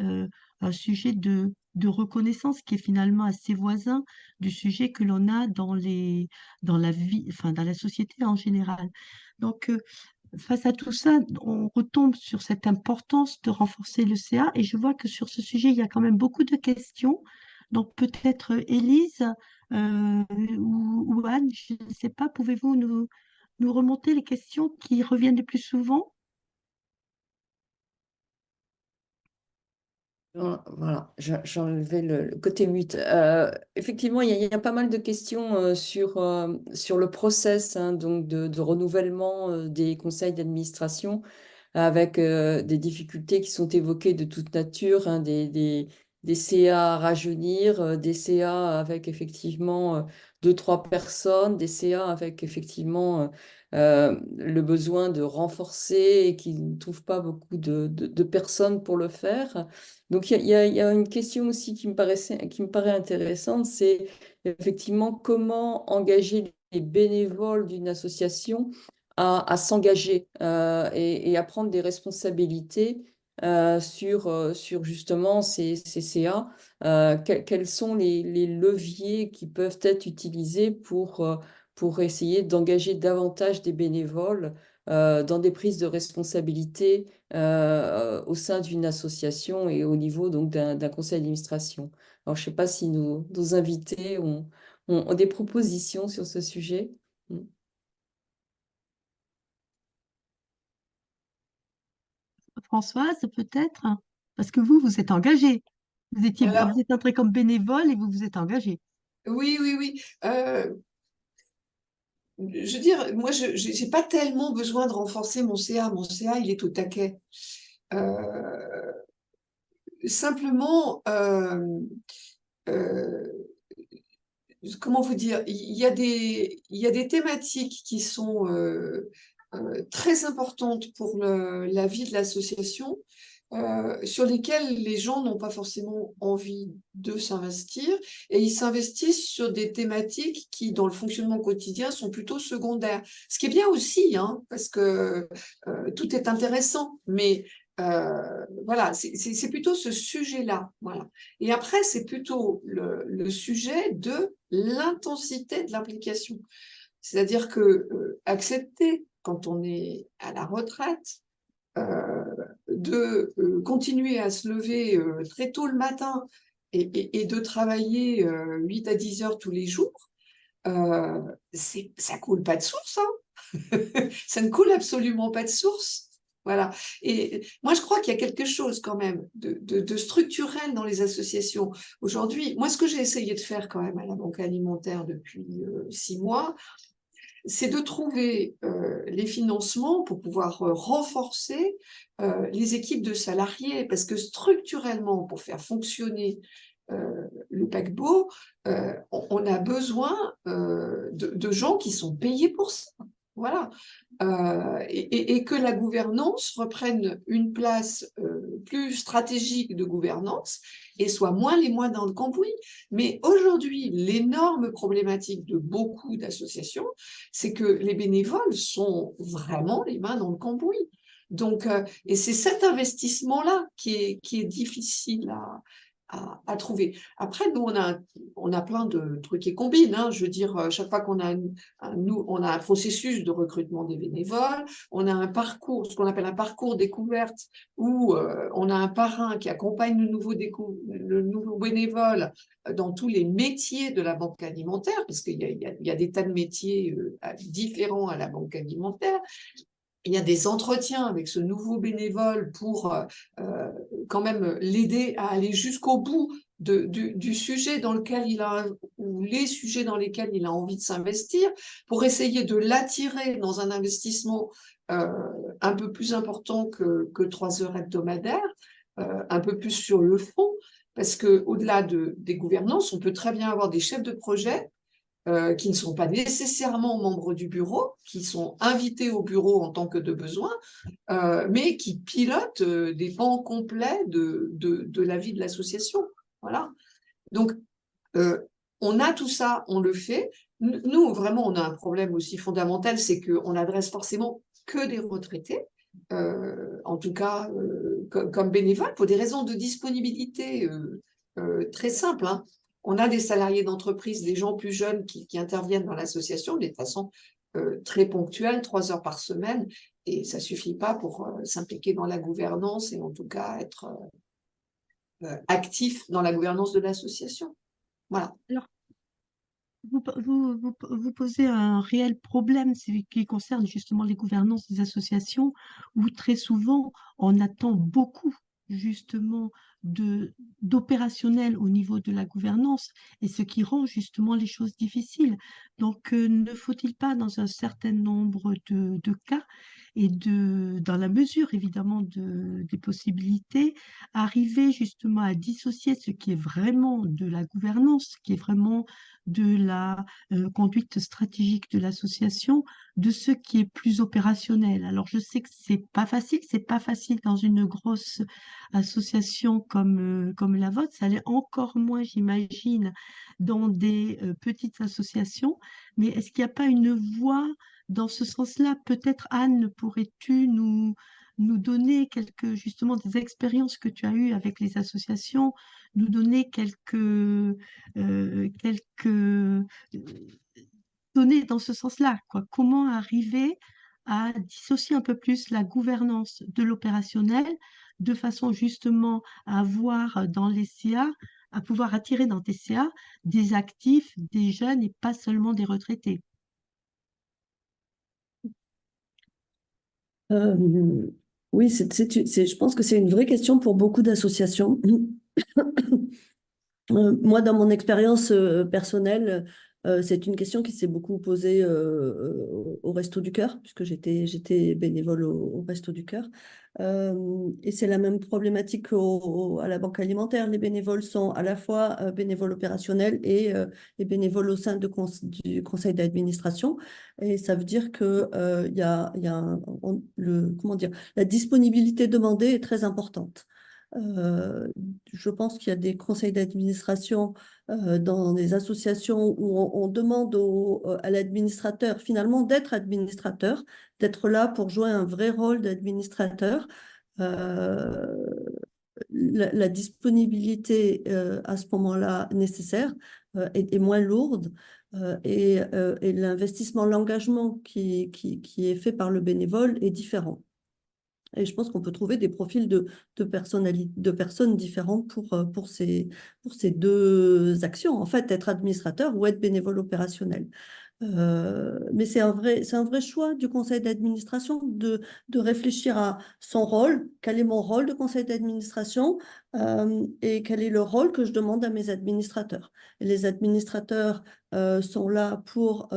un sujet de reconnaissance qui est finalement assez voisin du sujet que l'on a dans la vie, enfin dans la société en général. Donc, face à tout ça, on retombe sur cette importance de renforcer le CA et je vois que sur ce sujet, il y a quand même beaucoup de questions. Donc peut-être Élise ou Anne, je ne sais pas, pouvez-vous nous remonter les questions qui reviennent le plus souvent? Voilà, j'ai enlevé le côté mute. Effectivement, il y a pas mal de questions sur le process, hein, donc de renouvellement des conseils d'administration, avec des difficultés qui sont évoquées de toute nature, hein, des CA à rajeunir, des CA avec effectivement deux, trois personnes, des CA avec effectivement le besoin de renforcer et qui ne trouvent pas beaucoup de personnes pour le faire. Donc il y a une question aussi qui me paraît intéressante, c'est effectivement comment engager les bénévoles d'une association à s'engager et à prendre des responsabilités sur justement ces CA. Quels sont les leviers qui peuvent être utilisés pour essayer d'engager davantage des bénévoles dans des prises de responsabilité au sein d'une association et au niveau donc d'un conseil d'administration. Alors, je ne sais pas si nos invités ont des propositions sur ce sujet. Françoise, peut-être? Parce que vous êtes engagée. Vous Alors, êtes entrée comme bénévole et vous vous êtes engagée. oui, oui, oui. Je veux dire, moi, je n'ai pas tellement besoin de renforcer mon CA. Mon CA, il est au taquet. Euh, simplement, euh, comment vous dire, il y a des thématiques qui sont très importantes pour la vie de l'association, sur lesquelles les gens n'ont pas forcément envie de s'investir, et ils s'investissent sur des thématiques qui, dans le fonctionnement quotidien, sont plutôt secondaires. Ce qui est bien aussi, hein, parce que tout est intéressant, mais voilà, c'est plutôt ce sujet-là. Voilà. Et après, c'est plutôt le sujet de l'intensité de l'implication. C'est-à-dire que accepter, quand on est à la retraite, de continuer à se lever très tôt le matin et de travailler 8 à 10 heures tous les jours, ça coule pas de source, hein. Ça ne coule absolument pas de source. Voilà. Et moi, je crois qu'il y a quelque chose quand même de structurel dans les associations. Aujourd'hui, moi, ce que j'ai essayé de faire quand même à la Banque alimentaire depuis 6 mois, c'est de trouver les financements pour pouvoir renforcer les équipes de salariés, parce que structurellement, pour faire fonctionner le paquebot, on a besoin de gens qui sont payés pour ça. Voilà. Et que la gouvernance reprenne une place plus stratégique de gouvernance et soit moins les mains dans le cambouis. Mais aujourd'hui, l'énorme problématique de beaucoup d'associations, c'est que les bénévoles sont vraiment les mains dans le cambouis. Donc, et c'est cet investissement-là qui est difficile à trouver. Après, nous, on a plein de trucs qui combinent, hein. Je veux dire, chaque fois qu'on a on a un processus de recrutement des bénévoles, on a un parcours, ce qu'on appelle un parcours découverte, où on a un parrain qui accompagne le nouveau bénévole dans tous les métiers de la banque alimentaire, parce qu'il y a des tas de métiers différents à la banque alimentaire. Il y a des entretiens avec ce nouveau bénévole pour quand même l'aider à aller jusqu'au bout du sujet dans lequel ou les sujets dans lesquels il a envie de s'investir, pour essayer de l'attirer dans un investissement un peu plus important que 3 heures hebdomadaires, un peu plus sur le fond, parce qu'au-delà des gouvernances, on peut très bien avoir des chefs de projet qui ne sont pas nécessairement membres du bureau, qui sont invités au bureau en tant que de besoin, mais qui pilotent des pans complets de la vie de l'association. Voilà. Donc, on a tout ça, on le fait. Nous, vraiment, on a un problème aussi fondamental, c'est qu'on n'adresse forcément que des retraités, en tout cas comme bénévoles, pour des raisons de disponibilité très simples, hein. On a des salariés d'entreprise, des gens plus jeunes qui interviennent dans l'association de façon très ponctuelle, 3 heures par semaine, et ça suffit pas pour s'impliquer dans la gouvernance et en tout cas être actif dans la gouvernance de l'association. Voilà. Alors, vous posez un réel problème qui concerne justement les gouvernances des associations, où très souvent on attend beaucoup justement d'opérationnel au niveau de la gouvernance, et ce qui rend justement les choses difficiles. Donc, ne faut-il pas, dans un certain nombre de cas, et dans la mesure évidemment des possibilités, arriver justement à dissocier ce qui est vraiment de la gouvernance, ce qui est vraiment de la conduite stratégique de l'association, de ce qui est plus opérationnel. Alors, je sais que c'est pas facile dans une grosse association comme la vôtre, ça l'est encore moins, j'imagine, dans des petites associations, mais est-ce qu'il n'y a pas une voie dans ce sens-là? Peut-être, Anne, pourrais-tu nous donner justement, des expériences que tu as eues avec les associations, nous donner quelques données dans ce sens-là, quoi. Comment arriver à dissocier un peu plus la gouvernance de l'opérationnel, de façon justement à avoir dans les CA, à pouvoir attirer dans tes CA des actifs, des jeunes et pas seulement des retraités. Euh, oui, je pense que c'est une vraie question pour beaucoup d'associations. Moi, dans mon expérience personnelle, c'est une question qui s'est beaucoup posée au Resto du Cœur, puisque j'étais bénévole au Resto du Cœur. Et c'est la même problématique à la Banque Alimentaire. Les bénévoles sont à la fois bénévoles opérationnels et bénévoles au sein du conseil d'administration. Et ça veut dire que comment dire, la disponibilité demandée est très importante. Je pense qu'il y a des conseils d'administration dans des associations où on demande à l'administrateur finalement d'être administrateur, d'être là pour jouer un vrai rôle d'administrateur. La disponibilité à ce moment-là nécessaire est moins lourde et l'investissement, l'engagement qui est fait par le bénévole est différent. Et je pense qu'on peut trouver des profils de personnes différentes pour ces deux actions, en fait, être administrateur ou être bénévole opérationnel. Mais c'est un vrai choix du conseil d'administration de réfléchir à son rôle, quel est mon rôle de conseil d'administration et quel est le rôle que je demande à mes administrateurs. Et les administrateurs sont là pour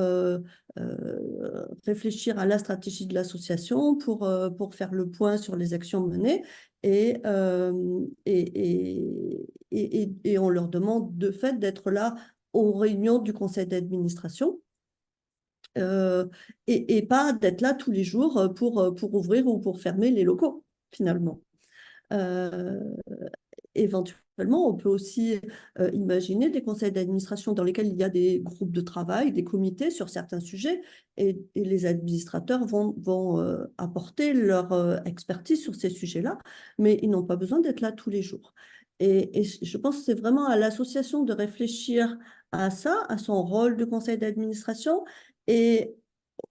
réfléchir à la stratégie de l'association, pour faire le point sur les actions menées et on leur demande de fait d'être là aux réunions du conseil d'administration. Et pas d'être là tous les jours pour ouvrir ou pour fermer les locaux, finalement. Éventuellement, on peut aussi imaginer des conseils d'administration dans lesquels il y a des groupes de travail, des comités sur certains sujets, et les administrateurs vont apporter leur expertise sur ces sujets-là, mais ils n'ont pas besoin d'être là tous les jours. Et je pense que c'est vraiment à l'association de réfléchir à ça, à son rôle de conseil d'administration, et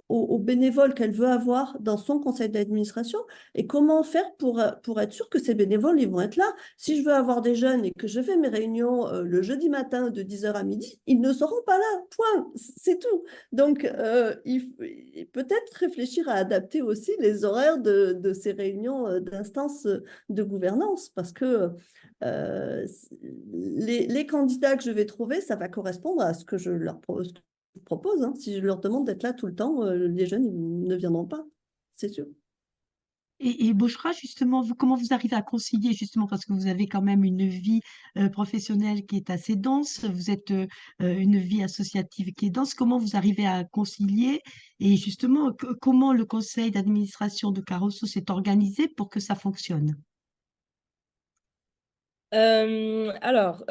aux bénévoles qu'elle veut avoir dans son conseil d'administration et comment faire pour être sûr que ces bénévoles, ils vont être là. Si je veux avoir des jeunes et que je fais mes réunions le jeudi matin de 10h à midi, ils ne seront pas là, point, c'est tout. Donc, il peut-être réfléchir à adapter aussi les horaires de ces réunions d'instances de gouvernance parce que les candidats que je vais trouver, ça va correspondre à ce que je leur propose. Hein. Si je leur demande d'être là tout le temps, les jeunes ils ne viendront pas, c'est sûr. Et Bouchra, justement, comment vous arrivez à concilier, justement, parce que vous avez quand même une vie professionnelle qui est assez dense, vous êtes une vie associative qui est dense, comment vous arrivez à concilier et justement, comment le conseil d'administration de Carosso s'est organisé pour que ça fonctionne? Alors,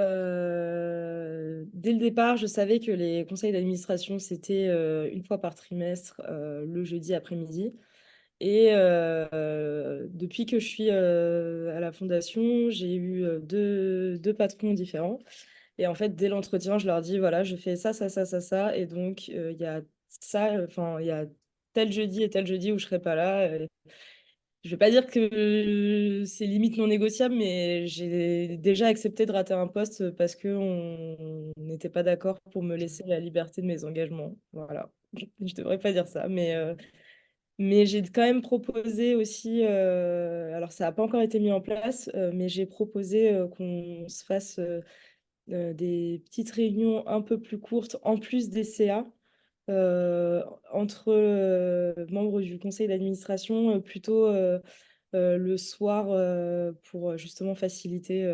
dès le départ, je savais que les conseils d'administration, c'était une fois par trimestre, le jeudi après-midi. Et depuis que je suis à la fondation, j'ai eu deux patrons différents. Et en fait, dès l'entretien, je leur dis, voilà, je fais ça, ça, ça, ça, ça. Et donc, il y a ça, enfin, il y a tel jeudi et tel jeudi où je serai pas là. Je vais pas dire que c'est limite non négociable, mais j'ai déjà accepté de rater un poste parce que on n'était pas d'accord pour me laisser la liberté de mes engagements. Voilà. Je devrais pas dire ça, mais j'ai quand même proposé aussi, alors ça n'a pas encore été mis en place, mais j'ai proposé qu'on se fasse des petites réunions un peu plus courtes en plus des CA euh, entre membres du conseil d'administration, plutôt le soir pour justement faciliter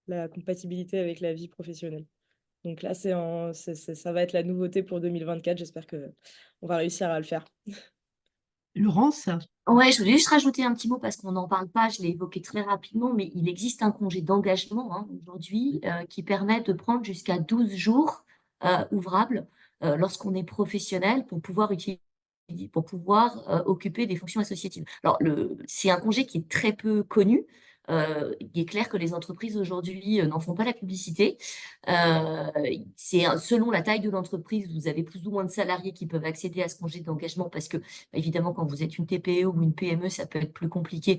la compatibilité avec la vie professionnelle. Donc là, ça va être la nouveauté pour 2024. J'espère que on va réussir à le faire. Laurence, Ouais, je voulais juste rajouter un petit mot parce qu'on n'en parle pas, je l'ai évoqué très rapidement, mais il existe un congé d'engagement aujourd'hui qui permet de prendre jusqu'à 12 jours ouvrables lorsqu'on est professionnel pour pouvoir occuper des fonctions associatives. Alors, c'est un congé qui est très peu connu. Il est clair que les entreprises aujourd'hui n'en font pas la publicité. Selon la taille de l'entreprise, vous avez plus ou moins de salariés qui peuvent accéder à ce congé d'engagement parce que évidemment, quand vous êtes une TPE ou une PME, ça peut être plus compliqué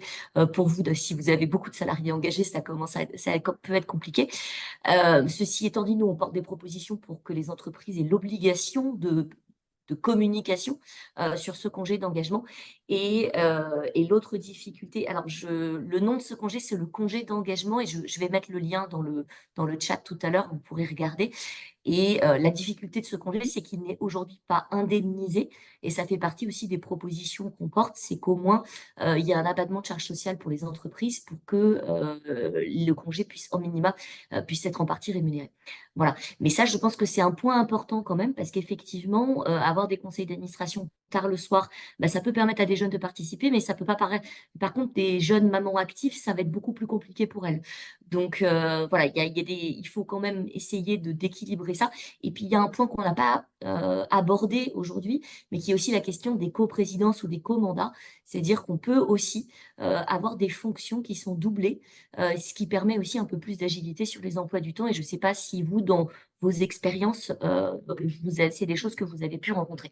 pour vous. Si vous avez beaucoup de salariés engagés, ça peut être compliqué. Ceci étant dit, nous, on porte des propositions pour que les entreprises aient l'obligation de communication sur ce congé d'engagement. Et l'autre difficulté, alors le nom de ce congé, c'est le congé d'engagement, et je vais mettre le lien dans le chat tout à l'heure, vous pourrez regarder. Et la difficulté de ce congé, c'est qu'il n'est aujourd'hui pas indemnisé. Et ça fait partie aussi des propositions qu'on porte, c'est qu'au moins, il y a un abattement de charges sociales pour les entreprises pour que le congé puisse, en minima, puisse être en partie rémunéré. Voilà. Mais ça, je pense que c'est un point important quand même, parce qu'effectivement, avoir des conseils d'administration tard le soir, bah, ça peut permettre à des jeunes de participer, mais ça peut pas paraître. Par contre, des jeunes mamans actives, ça va être beaucoup plus compliqué pour elles. Donc voilà, il faut quand même essayer d'équilibrer ça. Et puis il y a un point qu'on n'a pas abordé aujourd'hui, mais qui est aussi la question des coprésidences ou des co-mandats. C'est-à-dire qu'on peut aussi avoir des fonctions qui sont doublées, ce qui permet aussi un peu plus d'agilité sur les emplois du temps. Et je ne sais pas si vous, dans vos expériences, c'est des choses que vous avez pu rencontrer.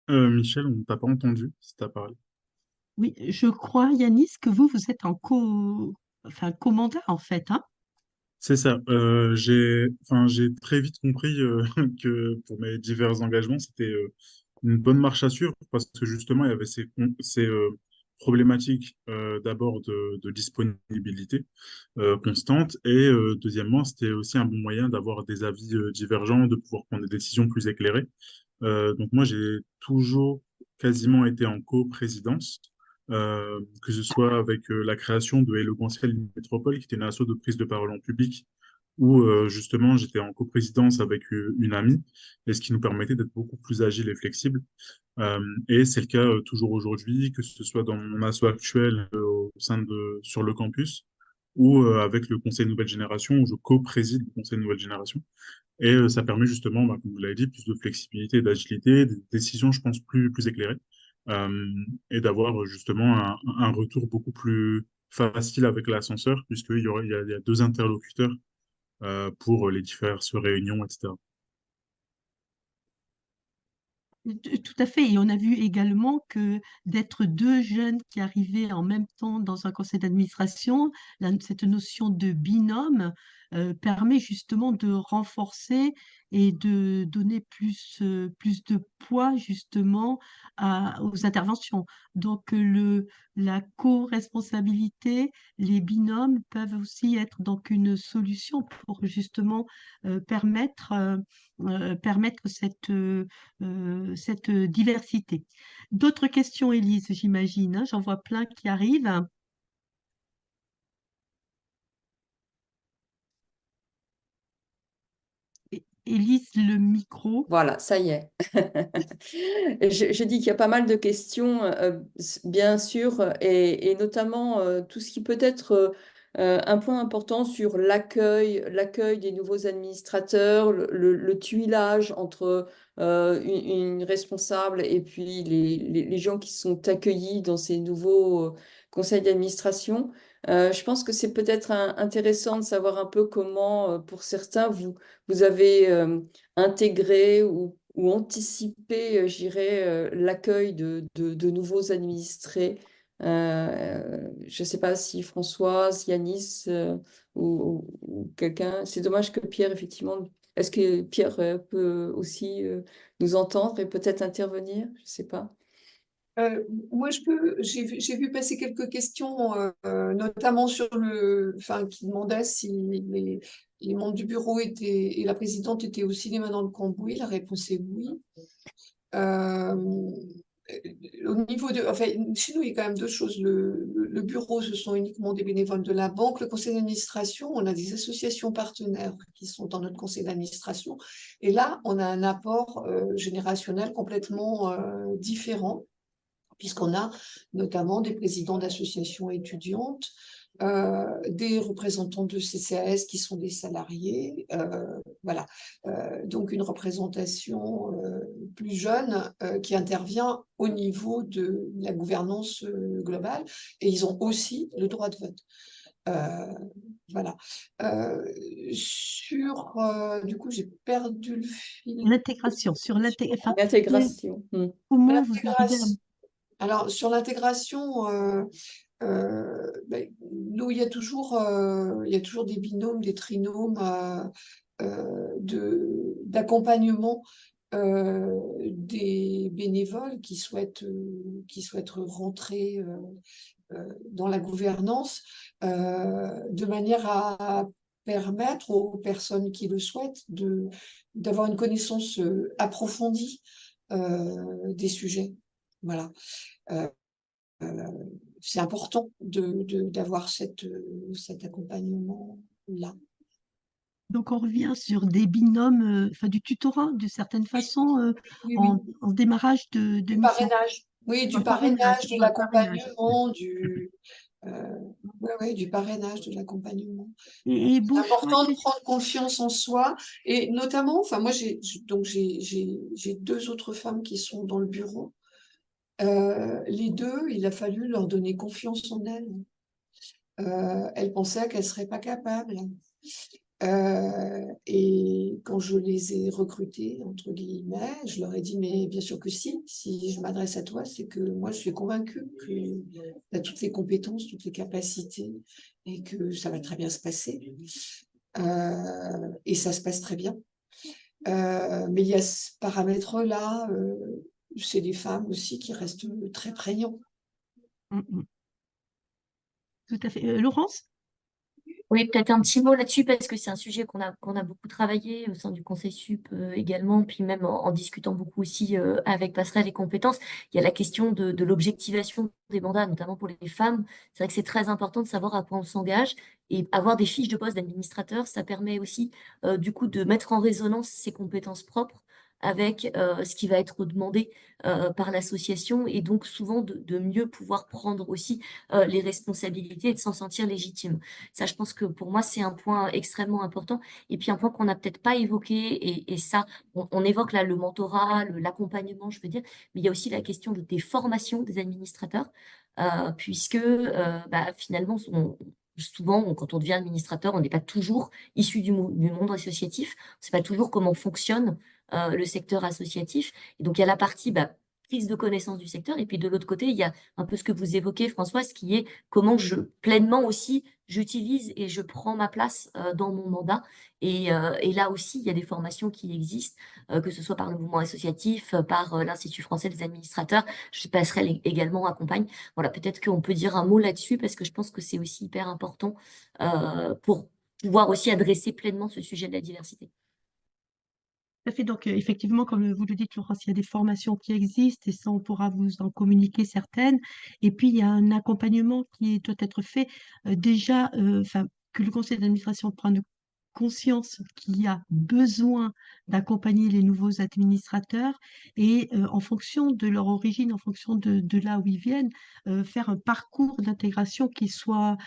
Michel, on t'a pas entendu si t'as parlé. oui, je crois, Yanis, que vous êtes enfin, commandant en fait, hein? C'est ça. J'ai très vite compris que pour mes divers engagements, c'était une bonne marche à suivre parce que justement, il y avait ces problématiques d'abord de disponibilité constante et deuxièmement, c'était aussi un bon moyen d'avoir des avis divergents, de pouvoir prendre des décisions plus éclairées. Donc moi, j'ai toujours quasiment été en coprésidence, que ce soit avec la création de Éloquentiel Métropole, qui était une asso de prise de parole en public, où justement j'étais en coprésidence avec une amie, et ce qui nous permettait d'être beaucoup plus agile et flexible. Et c'est le cas toujours aujourd'hui, que ce soit dans mon asso actuel sur le campus, ou avec le Conseil Nouvelle Génération, où je co-préside le Conseil Nouvelle Génération. Et ça permet justement, bah, comme vous l'avez dit, plus de flexibilité et d'agilité, des décisions, je pense, plus éclairées, et d'avoir justement un retour beaucoup plus facile avec l'ascenseur, puisqu'il y a deux interlocuteurs pour les diverses réunions, etc. Tout à fait. Et on a vu également que d'être deux jeunes qui arrivaient en même temps dans un conseil d'administration, cette notion de binôme permet justement de renforcer et de donner plus de poids justement aux interventions. Donc la co-responsabilité, les binômes peuvent aussi être donc une solution pour justement permettre cette diversité. D'autres questions, Élise, j'imagine, hein, j'en vois plein qui arrivent. Élise le micro. Voilà, ça y est. Je dis qu'il y a pas mal de questions, bien sûr, et notamment tout ce qui peut être un point important sur l'accueil des nouveaux administrateurs, le tuilage entre une responsable et puis les gens qui sont accueillis dans ces nouveaux conseils d'administration. Je pense que c'est peut-être intéressant de savoir un peu comment, pour certains, vous avez intégrer ou anticiper, je dirais, l'accueil de nouveaux administrés. Je ne sais pas si Françoise, Yanis ou quelqu'un. C'est dommage que Pierre, effectivement. Est-ce que Pierre peut aussi nous entendre et peut-être intervenir? Je ne sais pas. Moi, j'ai vu passer quelques questions, notamment qui demandaient si les membres du bureau et la présidente étaient aussi les mains dans le cambouis. La réponse est oui. Euh, Au niveau enfin, chez nous, il y a quand même deux choses. Le bureau, ce sont uniquement des bénévoles de la banque. Le conseil d'administration, on a des associations partenaires qui sont dans notre conseil d'administration. Et là, on a un apport générationnel complètement différent, puisqu'on a notamment des présidents d'associations étudiantes, des représentants de CCAS qui sont des salariés, voilà. Donc une représentation plus jeune qui intervient au niveau de la gouvernance globale, et ils ont aussi le droit de vote. Voilà. Du coup, j'ai perdu le fil. L'intégration, sur l'intégration. L'intégration. Comment vous arrivez à... Alors, sur l'intégration, nous, il y a toujours des binômes, des trinômes d'accompagnement des bénévoles qui souhaitent rentrer dans la gouvernance, de manière à permettre aux personnes qui le souhaitent d'avoir une connaissance approfondie des sujets. Voilà. C'est important d'avoir cet accompagnement-là. Donc, on revient sur des binômes, du tutorat, d'une certaine façon, Oui, en démarrage de du mission. parrainage. Oui, du Le parrainage, de le parrainage. l'accompagnement, du parrainage, de l'accompagnement. Et C'est bon choix, important de prendre confiance en soi, et notamment, enfin moi j'ai deux autres femmes qui sont dans le bureau. Les deux, il a fallu leur donner confiance en elles. Elles pensaient qu'elles ne seraient pas capables. Et quand je les ai recrutées, entre guillemets, je leur ai dit, mais bien sûr que si je m'adresse à toi, c'est que moi je suis convaincue que tu as toutes les compétences, toutes les capacités, et que ça va très bien se passer. Et ça se passe très bien. Mais il y a ce paramètre-là, c'est des femmes aussi qui restent très prégnants. Tout à fait. Laurence? Oui, peut-être un petit mot là-dessus parce que c'est un sujet qu'on a beaucoup travaillé au sein du Conseil Sup également, puis même en discutant beaucoup aussi avec Passerelle et Compétences. Il y a la question de l'objectivation des mandats, notamment pour les femmes. C'est vrai que c'est très important de savoir à quoi on s'engage, et avoir des fiches de poste d'administrateur, ça permet aussi du coup de mettre en résonance ses compétences propres avec ce qui va être demandé par l'association, et donc souvent de mieux pouvoir prendre aussi les responsabilités et de s'en sentir légitime. Ça, je pense que pour moi, c'est un point extrêmement important. Et puis un point qu'on n'a peut-être pas évoqué, et ça, on évoque là le mentorat, l'accompagnement, je veux dire, mais il y a aussi la question des formations des administrateurs, puisque finalement, souvent, quand on devient administrateur, on n'est pas toujours issu du monde associatif, on ne sait pas toujours comment fonctionne le secteur associatif. Et donc, il y a la partie prise de connaissance du secteur, et puis de l'autre côté, il y a un peu ce que vous évoquez, Françoise, qui est comment pleinement aussi, j'utilise et je prends ma place dans mon mandat. Et là aussi, il y a des formations qui existent, que ce soit par le mouvement associatif, par l'Institut français des administrateurs. Je passerai également accompagne. Voilà, peut-être qu'on peut dire un mot là-dessus, parce que je pense que c'est aussi hyper important pour pouvoir aussi adresser pleinement ce sujet de la diversité. Tout à fait. Donc, effectivement, comme vous le dites, Laurence, il y a des formations qui existent, et ça, on pourra vous en communiquer certaines. Et puis, il y a un accompagnement qui doit être fait déjà, que le conseil d'administration prenne conscience qu'il y a besoin d'accompagner les nouveaux administrateurs et en fonction de leur origine, en fonction de là où ils viennent, faire un parcours d'intégration qui soit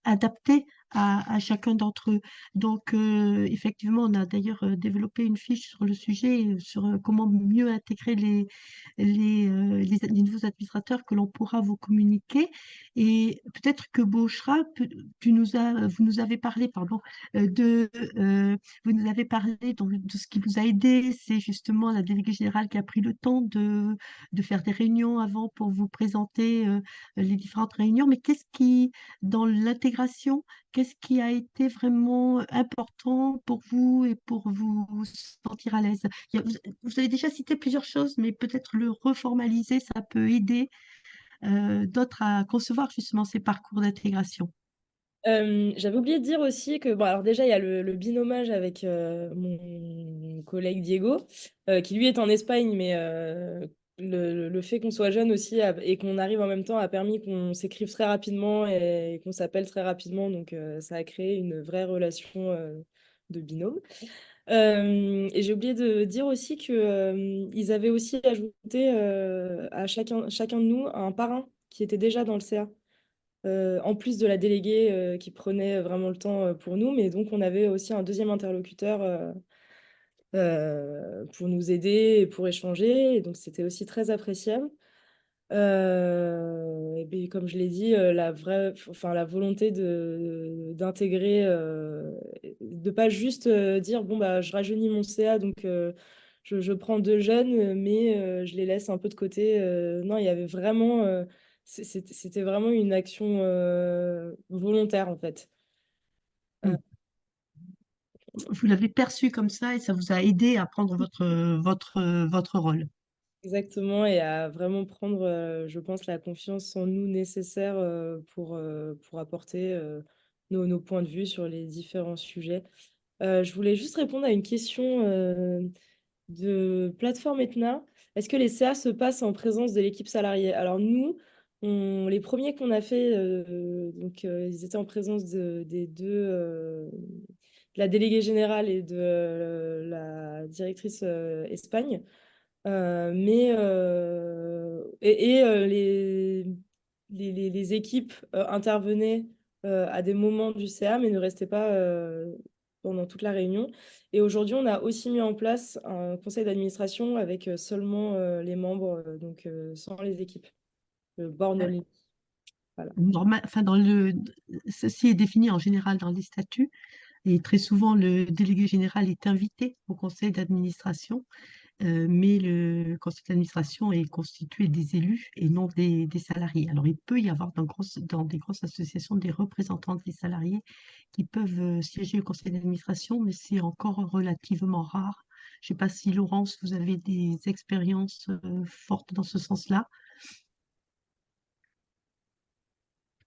adapté à chacun d'entre eux. Donc, effectivement, on a d'ailleurs développé une fiche sur le sujet, sur comment mieux intégrer les nouveaux administrateurs que l'on pourra vous communiquer. Et peut-être que Bouchra, vous nous avez parlé, pardon, vous nous avez parlé donc, de ce qui vous a aidé, c'est justement la déléguée générale qui a pris le temps de faire des réunions avant pour vous présenter les différentes réunions. Mais qu'est-ce qui, dans l'intégration, qu'est-ce qui a été vraiment important pour vous et pour vous sentir à l'aise? Vous avez déjà cité plusieurs choses, mais peut-être le reformaliser, ça peut aider d'autres à concevoir justement ces parcours d'intégration. J'avais oublié de dire aussi que, bon, alors déjà, il y a le binomage avec mon collègue Diego, qui lui est en Espagne, mais le fait qu'on soit jeune aussi et qu'on arrive en même temps a permis qu'on s'écrive très rapidement et qu'on s'appelle très rapidement. Donc, ça a créé une vraie relation de binôme. Et j'ai oublié de dire aussi qu'ils avaient aussi ajouté à chacun de nous un parrain qui était déjà dans le CA. En plus de la déléguée qui prenait vraiment le temps pour nous, mais donc on avait aussi un deuxième interlocuteur pour nous aider et pour échanger, et donc c'était aussi très appréciable. Et puis, comme je l'ai dit, la volonté d'intégrer, de pas juste dire bon bah je rajeunis mon CA donc je prends 2 jeunes mais je les laisse un peu de côté. Non, il y avait vraiment c'était vraiment une action volontaire en fait. Mm. Vous l'avez perçu comme ça et ça vous a aidé à prendre votre rôle. Exactement, et à vraiment prendre, je pense, la confiance en nous nécessaire pour apporter nos points de vue sur les différents sujets. Je voulais juste répondre à une question de plateforme Etna. Est-ce que les CA se passent en présence de l'équipe salariée? Alors nous, les premiers qu'on a fait, donc ils étaient en présence des deux, de la déléguée générale et de la directrice Espagne. Les équipes intervenaient à des moments du CA, mais ne restaient pas pendant toute la réunion. Et aujourd'hui, on a aussi mis en place un conseil d'administration avec seulement les membres, donc sans les équipes. Le board Euh, only. Voilà. Enfin, ceci est défini en général dans les statuts et très souvent le délégué général est invité au conseil d'administration. Mais le conseil d'administration est constitué des élus et non des salariés. Alors, il peut y avoir dans des grosses associations des représentants des salariés qui peuvent siéger au conseil d'administration, mais c'est encore relativement rare. Je ne sais pas si, Laurence, vous avez des expériences fortes dans ce sens-là.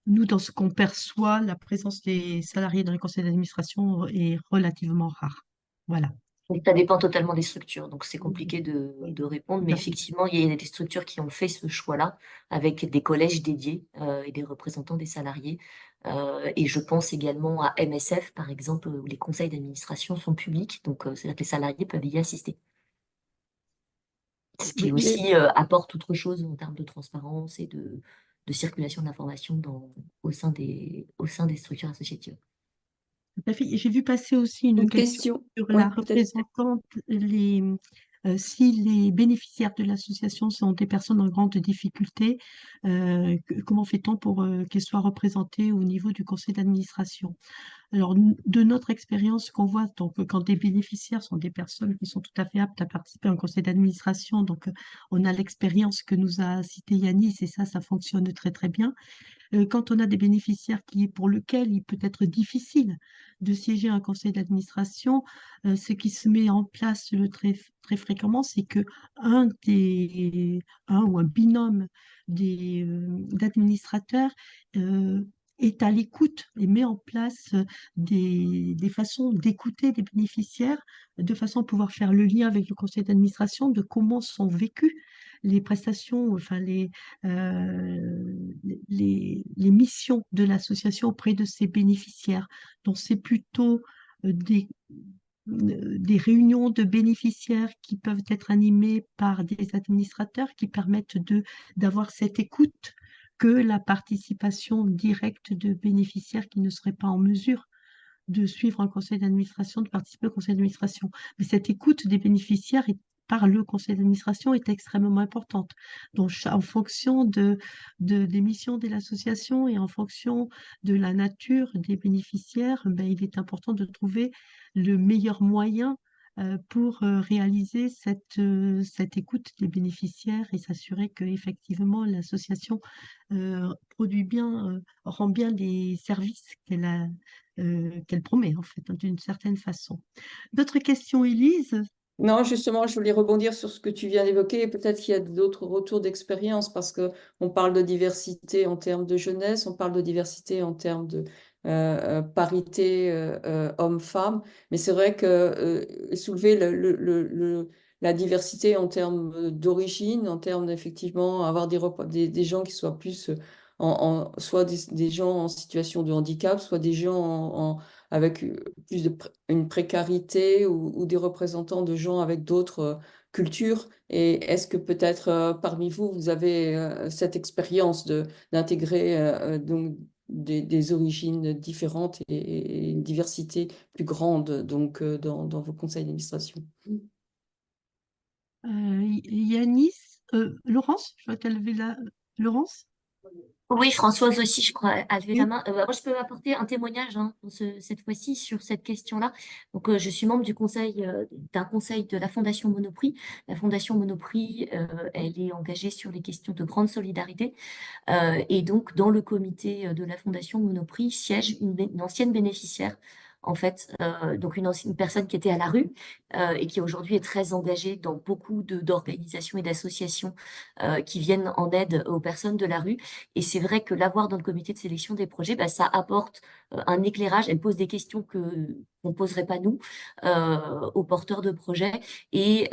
Nous, dans ce qu'on perçoit, la présence des salariés dans les conseils d'administration est relativement rare. Voilà. Donc, ça dépend totalement des structures, donc c'est compliqué de répondre, mais Tout à fait. effectivement, il y a des structures qui ont fait ce choix-là avec des collèges dédiés et des représentants des salariés. Et je pense également à MSF, par exemple, où les conseils d'administration sont publics, donc c'est-à-dire que les salariés peuvent y assister. Ce qui Oui, aussi apporte autre chose en termes de transparence et de circulation d'informations au sein des structures associatives. tout à fait. J'ai vu passer aussi une Une question question, sur ouais, la peut-être. représentante, si les bénéficiaires de l'association sont des personnes en grande difficulté, comment fait-on pour qu'elles soient représentées au niveau du conseil d'administration? Alors, de notre expérience, ce qu'on voit, donc, quand des bénéficiaires sont des personnes qui sont tout à fait aptes à participer à un conseil d'administration, donc on a l'expérience que nous a cité Yanis, et ça fonctionne très très bien. Quand on a des bénéficiaires pour lesquels il peut être difficile de siéger à un conseil d'administration, ce qui se met en place très, très fréquemment, c'est que un ou un binôme d'administrateurs est à l'écoute et met en place des façons d'écouter les bénéficiaires de façon à pouvoir faire le lien avec le conseil d'administration de comment sont vécues les prestations, enfin les missions de l'association auprès de ses bénéficiaires. Donc, c'est plutôt des réunions de bénéficiaires qui peuvent être animées par des administrateurs qui permettent d'avoir cette écoute que la participation directe de bénéficiaires qui ne seraient pas en mesure de suivre un conseil d'administration, de participer au conseil d'administration. Mais cette écoute des bénéficiaires par le conseil d'administration est extrêmement importante. Donc, en fonction des missions de l'association et en fonction de la nature des bénéficiaires, ben, il est important de trouver le meilleur moyen pour réaliser cette écoute des bénéficiaires et s'assurer qu'effectivement l'association produit bien, rend bien les services qu'elle promet, en fait, d'une certaine façon. D'autres questions, Élise? Non, justement, je voulais rebondir sur ce que tu viens d'évoquer. Peut-être qu'il y a d'autres retours d'expérience parce qu'on parle de diversité en termes de jeunesse, on parle de diversité en termes de parité hommes-femmes. Mais c'est vrai que soulever la diversité en termes d'origine, en termes d'effectivement avoir des gens qui soient plus, soit des gens en situation de handicap, soit des gens avec plus une précarité ou des représentants de gens avec d'autres cultures. Et est-ce que peut-être parmi vous, vous avez cette expérience d'intégrer donc des origines différentes et une diversité plus grande donc dans vos conseils d'administration? Yanis, Laurence, je vois qu'elle avait Laurence? Oui, Françoise aussi, je crois, a levé la Oui. main. Moi, je peux apporter un témoignage hein, cette fois-ci sur cette question-là. Donc, je suis membre d'un conseil de la Fondation Monoprix. La Fondation Monoprix, elle est engagée sur les questions de grande solidarité. Et donc, dans le comité de la Fondation Monoprix siège une ancienne bénéficiaire. En fait, donc une personne qui était à la rue et qui aujourd'hui est très engagée dans beaucoup d'organisations et d'associations qui viennent en aide aux personnes de la rue. Et c'est vrai que l'avoir dans le comité de sélection des projets, bah, ça apporte un éclairage. Elle pose des questions qu'on poserait pas nous aux porteurs de projets. Et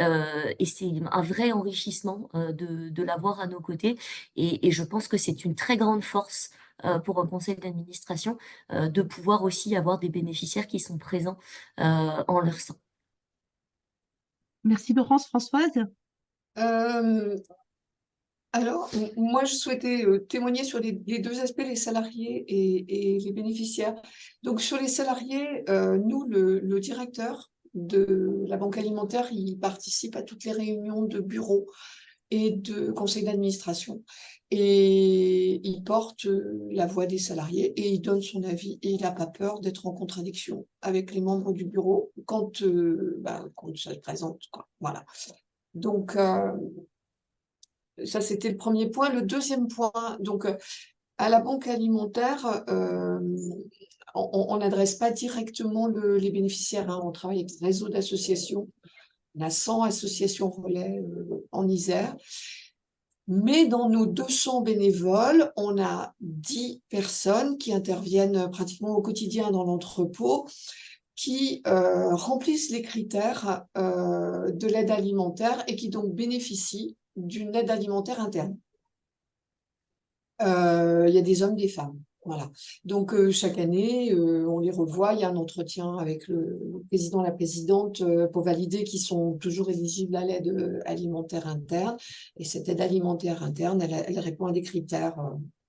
c'est un vrai enrichissement de l'avoir à nos côtés. Et je pense que c'est une très grande force pour un conseil d'administration de pouvoir aussi avoir des bénéficiaires qui sont présents en leur sein. Merci Laurence. Françoise? Alors, moi, je souhaitais témoigner sur les deux aspects, les salariés et les bénéficiaires. Donc, sur les salariés, nous, le directeur de la banque alimentaire, il participe à toutes les réunions de bureau et de conseil d'administration. Et il porte la voix des salariés et il donne son avis. Et il n'a pas peur d'être en contradiction avec les membres du bureau quand ça se présente, quoi. Voilà. Donc, ça, c'était le premier point. Le deuxième point, donc, à la banque alimentaire, on n'adresse pas directement les bénéficiaires, hein. On travaille avec un réseau d'associations. On a 100 associations relais en Isère. Mais dans nos 200 bénévoles, on a 10 personnes qui interviennent pratiquement au quotidien dans l'entrepôt, qui remplissent les critères de l'aide alimentaire et qui donc bénéficient d'une aide alimentaire interne. Il y a des hommes, des femmes. Voilà. Donc, chaque année, on les revoit. Il y a un entretien avec le président, la présidente pour valider qu'ils sont toujours éligibles à l'aide alimentaire interne. Et cette aide alimentaire interne, elle répond à des critères.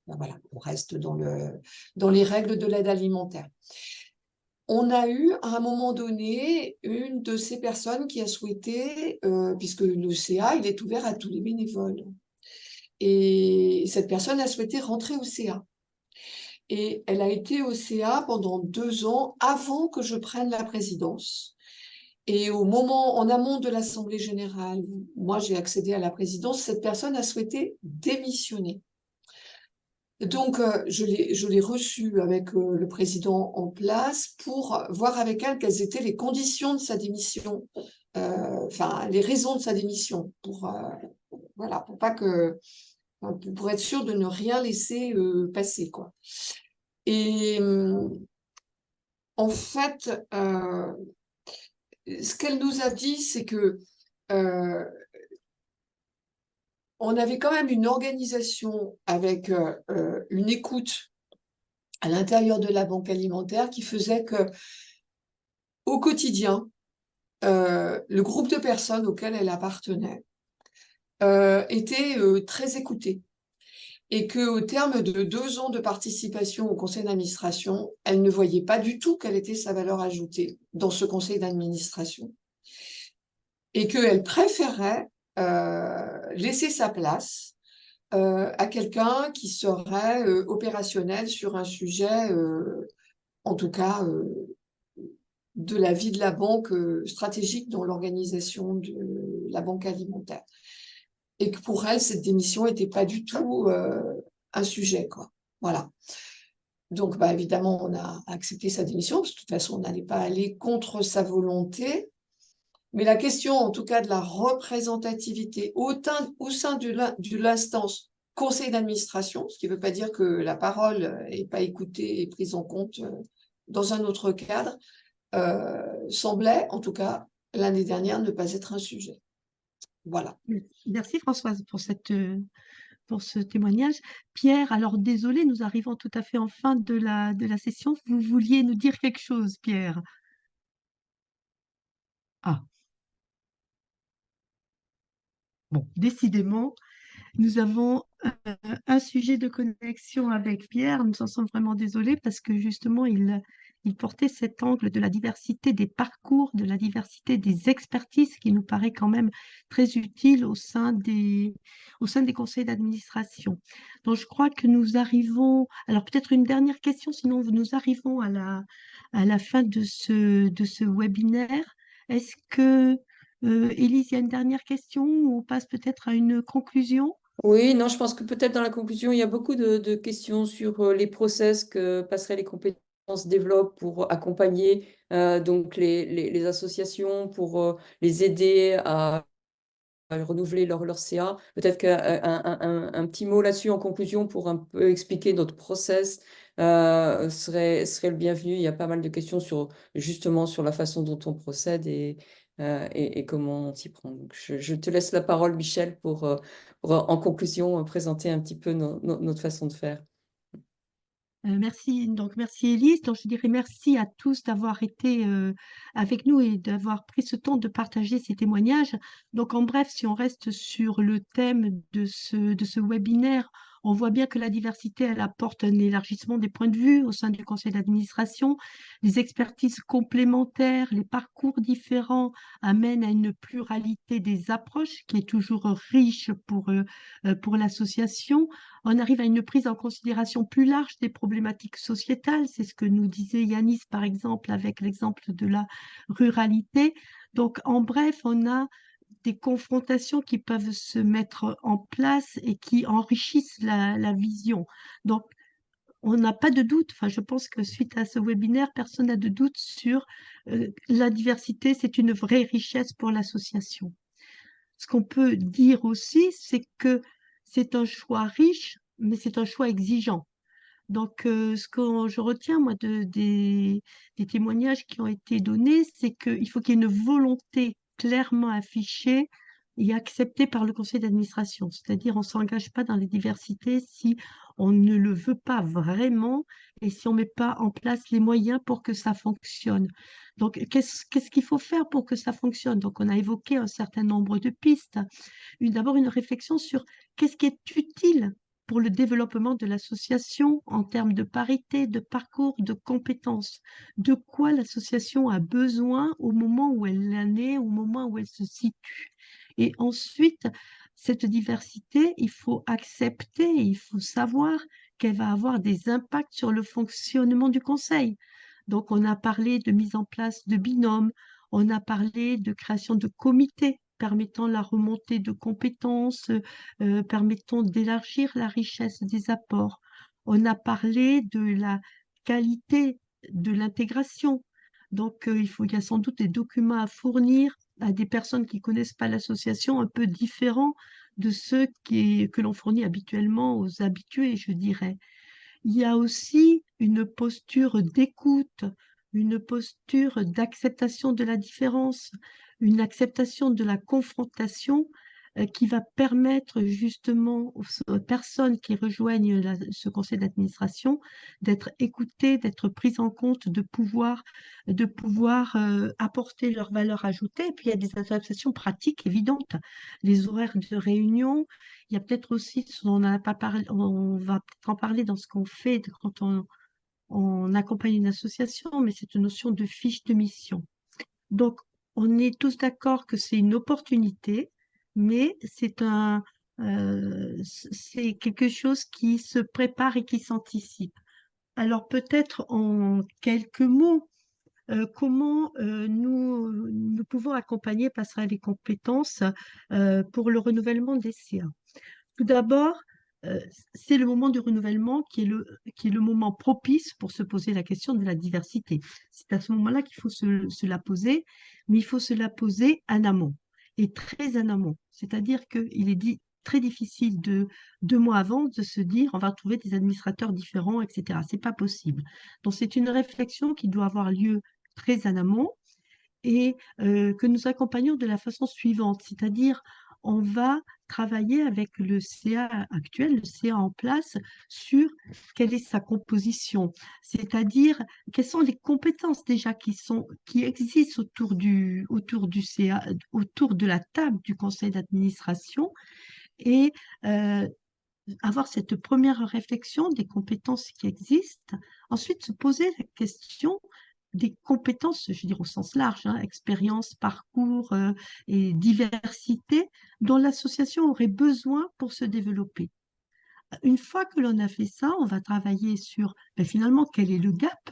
Voilà, on reste dans les règles de l'aide alimentaire. On a eu, à un moment donné, une de ces personnes qui a souhaité, puisque le CA, il est ouvert à tous les bénévoles. Et cette personne a souhaité rentrer au CA. Et elle a été au CA pendant 2 ans avant que je prenne la présidence. Et en amont de l'Assemblée générale, moi j'ai accédé à la présidence, cette personne a souhaité démissionner. Donc, je l'ai reçue avec le président en place pour voir avec elle quelles étaient les conditions de sa démission, enfin les raisons de sa démission, voilà, pour être sûr de ne rien laisser passer, quoi. Et en fait, ce qu'elle nous a dit, c'est que on avait quand même une organisation avec une écoute à l'intérieur de la banque alimentaire qui faisait que au quotidien, le groupe de personnes auquel elle appartenait était très écouté. Et qu'au terme de 2 ans de participation au conseil d'administration, elle ne voyait pas du tout quelle était sa valeur ajoutée dans ce conseil d'administration. Et qu'elle préférait laisser sa place à quelqu'un qui serait opérationnel sur un sujet, en tout cas, de la vie de la banque stratégique dans l'organisation de la banque alimentaire. Et que pour elle, cette démission n'était pas du tout un sujet, quoi. Voilà. Donc, bah, évidemment, on a accepté sa démission, parce que de toute façon, on n'allait pas aller contre sa volonté. Mais la question, en tout cas, de la représentativité au sein de l'instance conseil d'administration, ce qui ne veut pas dire que la parole n'est pas écoutée et prise en compte dans un autre cadre, semblait, en tout cas, l'année dernière, ne pas être un sujet. Voilà. Merci Françoise pour ce témoignage. Pierre, alors désolé, nous arrivons tout à fait en fin de la session. Vous vouliez nous dire quelque chose, Pierre? Ah, bon, décidément, nous avons un sujet de connexion avec Pierre. Nous en sommes vraiment désolés parce que justement, il portait cet angle de la diversité des parcours, de la diversité des expertises qui nous paraît quand même très utile au sein des conseils d'administration. Donc, je crois que nous arrivons, alors peut-être une dernière question, sinon nous arrivons à la fin de ce webinaire. Est-ce que, Élise, il y a une dernière question ou on passe peut-être à une conclusion? Oui, non, je pense que peut-être dans la conclusion, il y a beaucoup de questions sur les process que Passerelle et Compétences développent pour accompagner donc les associations, pour les aider à renouveler leur CA. Peut-être qu'un petit mot là-dessus en conclusion pour un peu expliquer notre process serait le bienvenu. Il y a pas mal de questions justement sur la façon dont on procède et comment on s'y prend. Donc, je te laisse la parole, Michel, pour en conclusion présenter un petit peu notre façon de faire. Merci, donc merci Élise. Donc je dirais merci à tous d'avoir été avec nous et d'avoir pris ce temps de partager ces témoignages. Donc en bref, si on reste sur le thème de ce webinaire, on voit bien que la diversité, elle apporte un élargissement des points de vue au sein du conseil d'administration. Les expertises complémentaires, les parcours différents amènent à une pluralité des approches qui est toujours riche pour l'association. On arrive à une prise en considération plus large des problématiques sociétales. C'est ce que nous disait Yanis, par exemple, avec l'exemple de la ruralité. Donc, en bref, on a des confrontations qui peuvent se mettre en place et qui enrichissent la vision. Donc, on n'a pas de doute, enfin, je pense que suite à ce webinaire, personne n'a de doute sur la diversité, c'est une vraie richesse pour l'association. Ce qu'on peut dire aussi, c'est que c'est un choix riche, mais c'est un choix exigeant. Donc, ce que je retiens, moi, des témoignages qui ont été donnés, c'est qu'il faut qu'il y ait une volonté clairement affichée et acceptée par le conseil d'administration. C'est-à-dire, on ne s'engage pas dans les diversités si on ne le veut pas vraiment et si on ne met pas en place les moyens pour que ça fonctionne. Donc, qu'est-ce qu'il faut faire pour que ça fonctionne? Donc, on a évoqué un certain nombre de pistes. D'abord, une réflexion sur qu'est-ce qui est utile pour le développement de l'association en termes de parité, de parcours, de compétences. De quoi l'association a besoin au moment où elle en est, au moment où elle se situe. Et ensuite, cette diversité, il faut accepter, il faut savoir qu'elle va avoir des impacts sur le fonctionnement du conseil. Donc, on a parlé de mise en place de binômes, on a parlé de création de comités permettant la remontée de compétences, permettant d'élargir la richesse des apports. On a parlé de la qualité de l'intégration. Donc, il y a sans doute des documents à fournir à des personnes qui ne connaissent pas l'association, un peu différents de ceux que l'on fournit habituellement aux habitués, je dirais. Il y a aussi une posture d'écoute, une posture d'acceptation de la différence, une acceptation de la confrontation qui va permettre justement aux personnes qui rejoignent ce conseil d'administration d'être écoutées, d'être prises en compte, de pouvoir apporter leur valeur ajoutée. Et puis, il y a des adaptations pratiques évidentes. Les horaires de réunion, il y a peut-être aussi, on n'a pas parlé, on va peut-être en parler dans ce qu'on fait quand on accompagne une association, mais c'est une notion de fiche de mission. Donc, on est tous d'accord que c'est une opportunité, mais c'est quelque chose qui se prépare et qui s'anticipe. Alors, peut-être en quelques mots, comment nous pouvons accompagner Passerelle des compétences pour le renouvellement des CA. Tout d'abord, euh, c'est le moment du renouvellement qui est le moment propice pour se poser la question de la diversité. C'est à ce moment-là qu'il faut se la poser, mais il faut se la poser en amont, et très en amont. C'est-à-dire qu'il est très difficile 2 mois avant de se dire on va trouver des administrateurs différents, etc. C'est pas possible. Donc c'est une réflexion qui doit avoir lieu très en amont et que nous accompagnons de la façon suivante, c'est-à-dire on va travailler avec le CA actuel, le CA en place, sur quelle est sa composition, c'est-à-dire quelles sont les compétences déjà qui existent autour du CA, autour de la table du conseil d'administration, et avoir cette première réflexion des compétences qui existent, ensuite se poser la question des compétences, je veux dire au sens large, hein, expérience, parcours et diversité dont l'association aurait besoin pour se développer. Une fois que l'on a fait ça, on va travailler sur finalement quel est le gap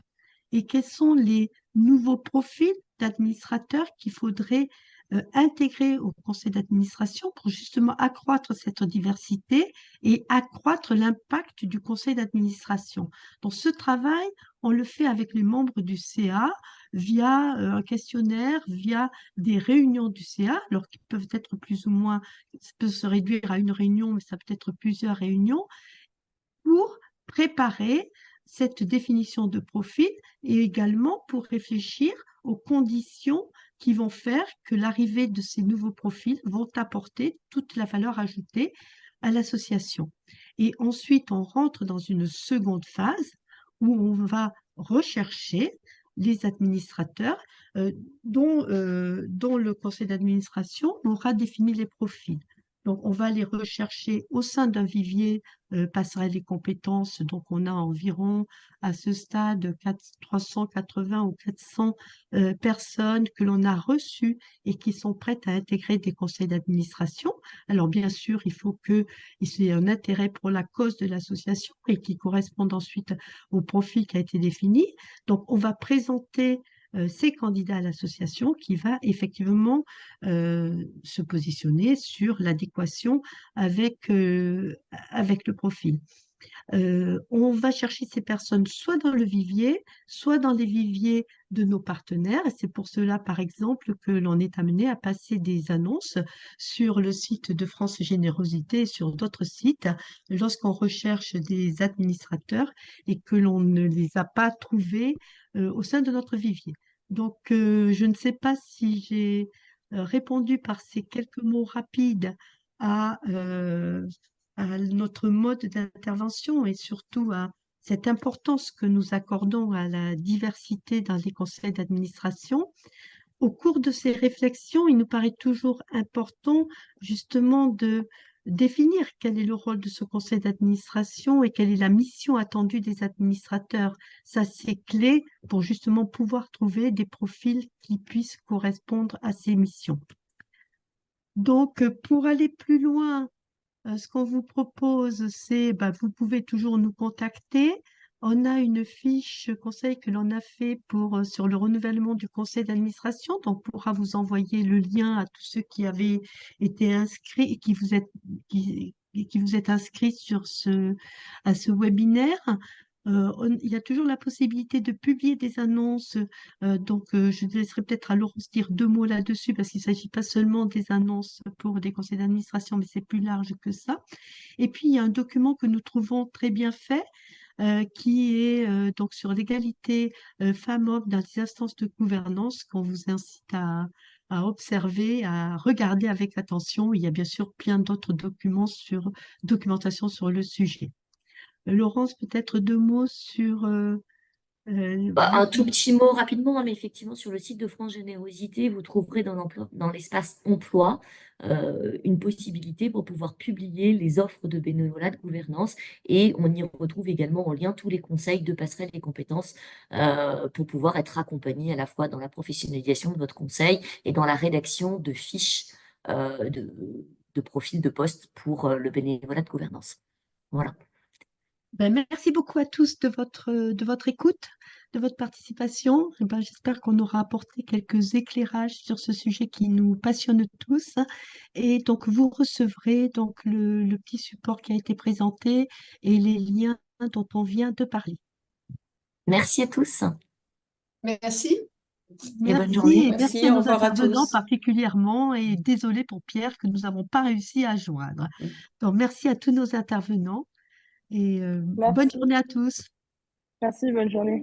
et quels sont les nouveaux profils d'administrateurs qu'il faudrait intégrer au conseil d'administration pour justement accroître cette diversité et accroître l'impact du conseil d'administration. Donc ce travail, on le fait avec les membres du CA via un questionnaire, via des réunions du CA, alors qui peuvent être plus ou moins, ça peut se réduire à une réunion, mais ça peut être plusieurs réunions, pour préparer cette définition de profil et également pour réfléchir aux conditions qui vont faire que l'arrivée de ces nouveaux profils vont apporter toute la valeur ajoutée à l'association. Et ensuite, on rentre dans une seconde phase où on va rechercher les administrateurs dont le conseil d'administration aura défini les profils. Donc, on va les rechercher au sein d'un vivier Passerelle des compétences. Donc, on a environ à ce stade 380 ou 400 personnes que l'on a reçues et qui sont prêtes à intégrer des conseils d'administration. Alors, bien sûr, il faut qu'il y ait un intérêt pour la cause de l'association et qui corresponde ensuite au profil qui a été défini. Donc, on va présenter ces candidats à l'association qui va effectivement se positionner sur l'adéquation avec le profil. On va chercher ces personnes soit dans le vivier, soit dans les viviers de nos partenaires. Et c'est pour cela, par exemple, que l'on est amené à passer des annonces sur le site de France Générosité et sur d'autres sites lorsqu'on recherche des administrateurs et que l'on ne les a pas trouvés au sein de notre vivier. Donc, je ne sais pas si j'ai répondu par ces quelques mots rapides à notre mode d'intervention et surtout à cette importance que nous accordons à la diversité dans les conseils d'administration. Au cours de ces réflexions, il nous paraît toujours important justement de définir quel est le rôle de ce conseil d'administration et quelle est la mission attendue des administrateurs. Ça, c'est clé pour justement pouvoir trouver des profils qui puissent correspondre à ces missions. Donc, pour aller plus loin, ce qu'on vous propose, c'est, vous pouvez toujours nous contacter. On a une fiche conseil que l'on a fait sur le renouvellement du conseil d'administration. Donc, on pourra vous envoyer le lien à tous ceux qui avaient été inscrits et qui vous êtes inscrits à ce webinaire. Il y a toujours la possibilité de publier des annonces. Donc, je laisserai peut-être à Laurence dire 2 mots là-dessus parce qu'il ne s'agit pas seulement des annonces pour des conseils d'administration, mais c'est plus large que ça. Et puis, il y a un document que nous trouvons très bien fait qui est donc sur l'égalité femmes-hommes dans les instances de gouvernance qu'on vous incite à observer, à regarder avec attention. Il y a bien sûr plein d'autres documentation sur le sujet. Laurence, peut-être 2 mots sur Un tout petit mot rapidement, hein, mais effectivement, sur le site de France Générosité, vous trouverez dans l'espace emploi une possibilité pour pouvoir publier les offres de bénévolat de gouvernance. Et on y retrouve également en lien tous les conseils de passerelle et compétences pour pouvoir être accompagné à la fois dans la professionnalisation de votre conseil et dans la rédaction de fiches de profil de poste pour le bénévolat de gouvernance. Voilà. Merci beaucoup à tous de votre écoute, de votre participation. J'espère qu'on aura apporté quelques éclairages sur ce sujet qui nous passionne tous. Et donc, vous recevrez donc le petit support qui a été présenté et les liens dont on vient de parler. Merci à tous. Merci. Et bonne journée. Et Merci, merci à au nos revoir à intervenants tous. particulièrement et désolé pour Pierre que nous n'avons pas réussi à joindre. Donc, merci à tous nos intervenants et bonne Merci. journée à tous. Merci, bonne journée.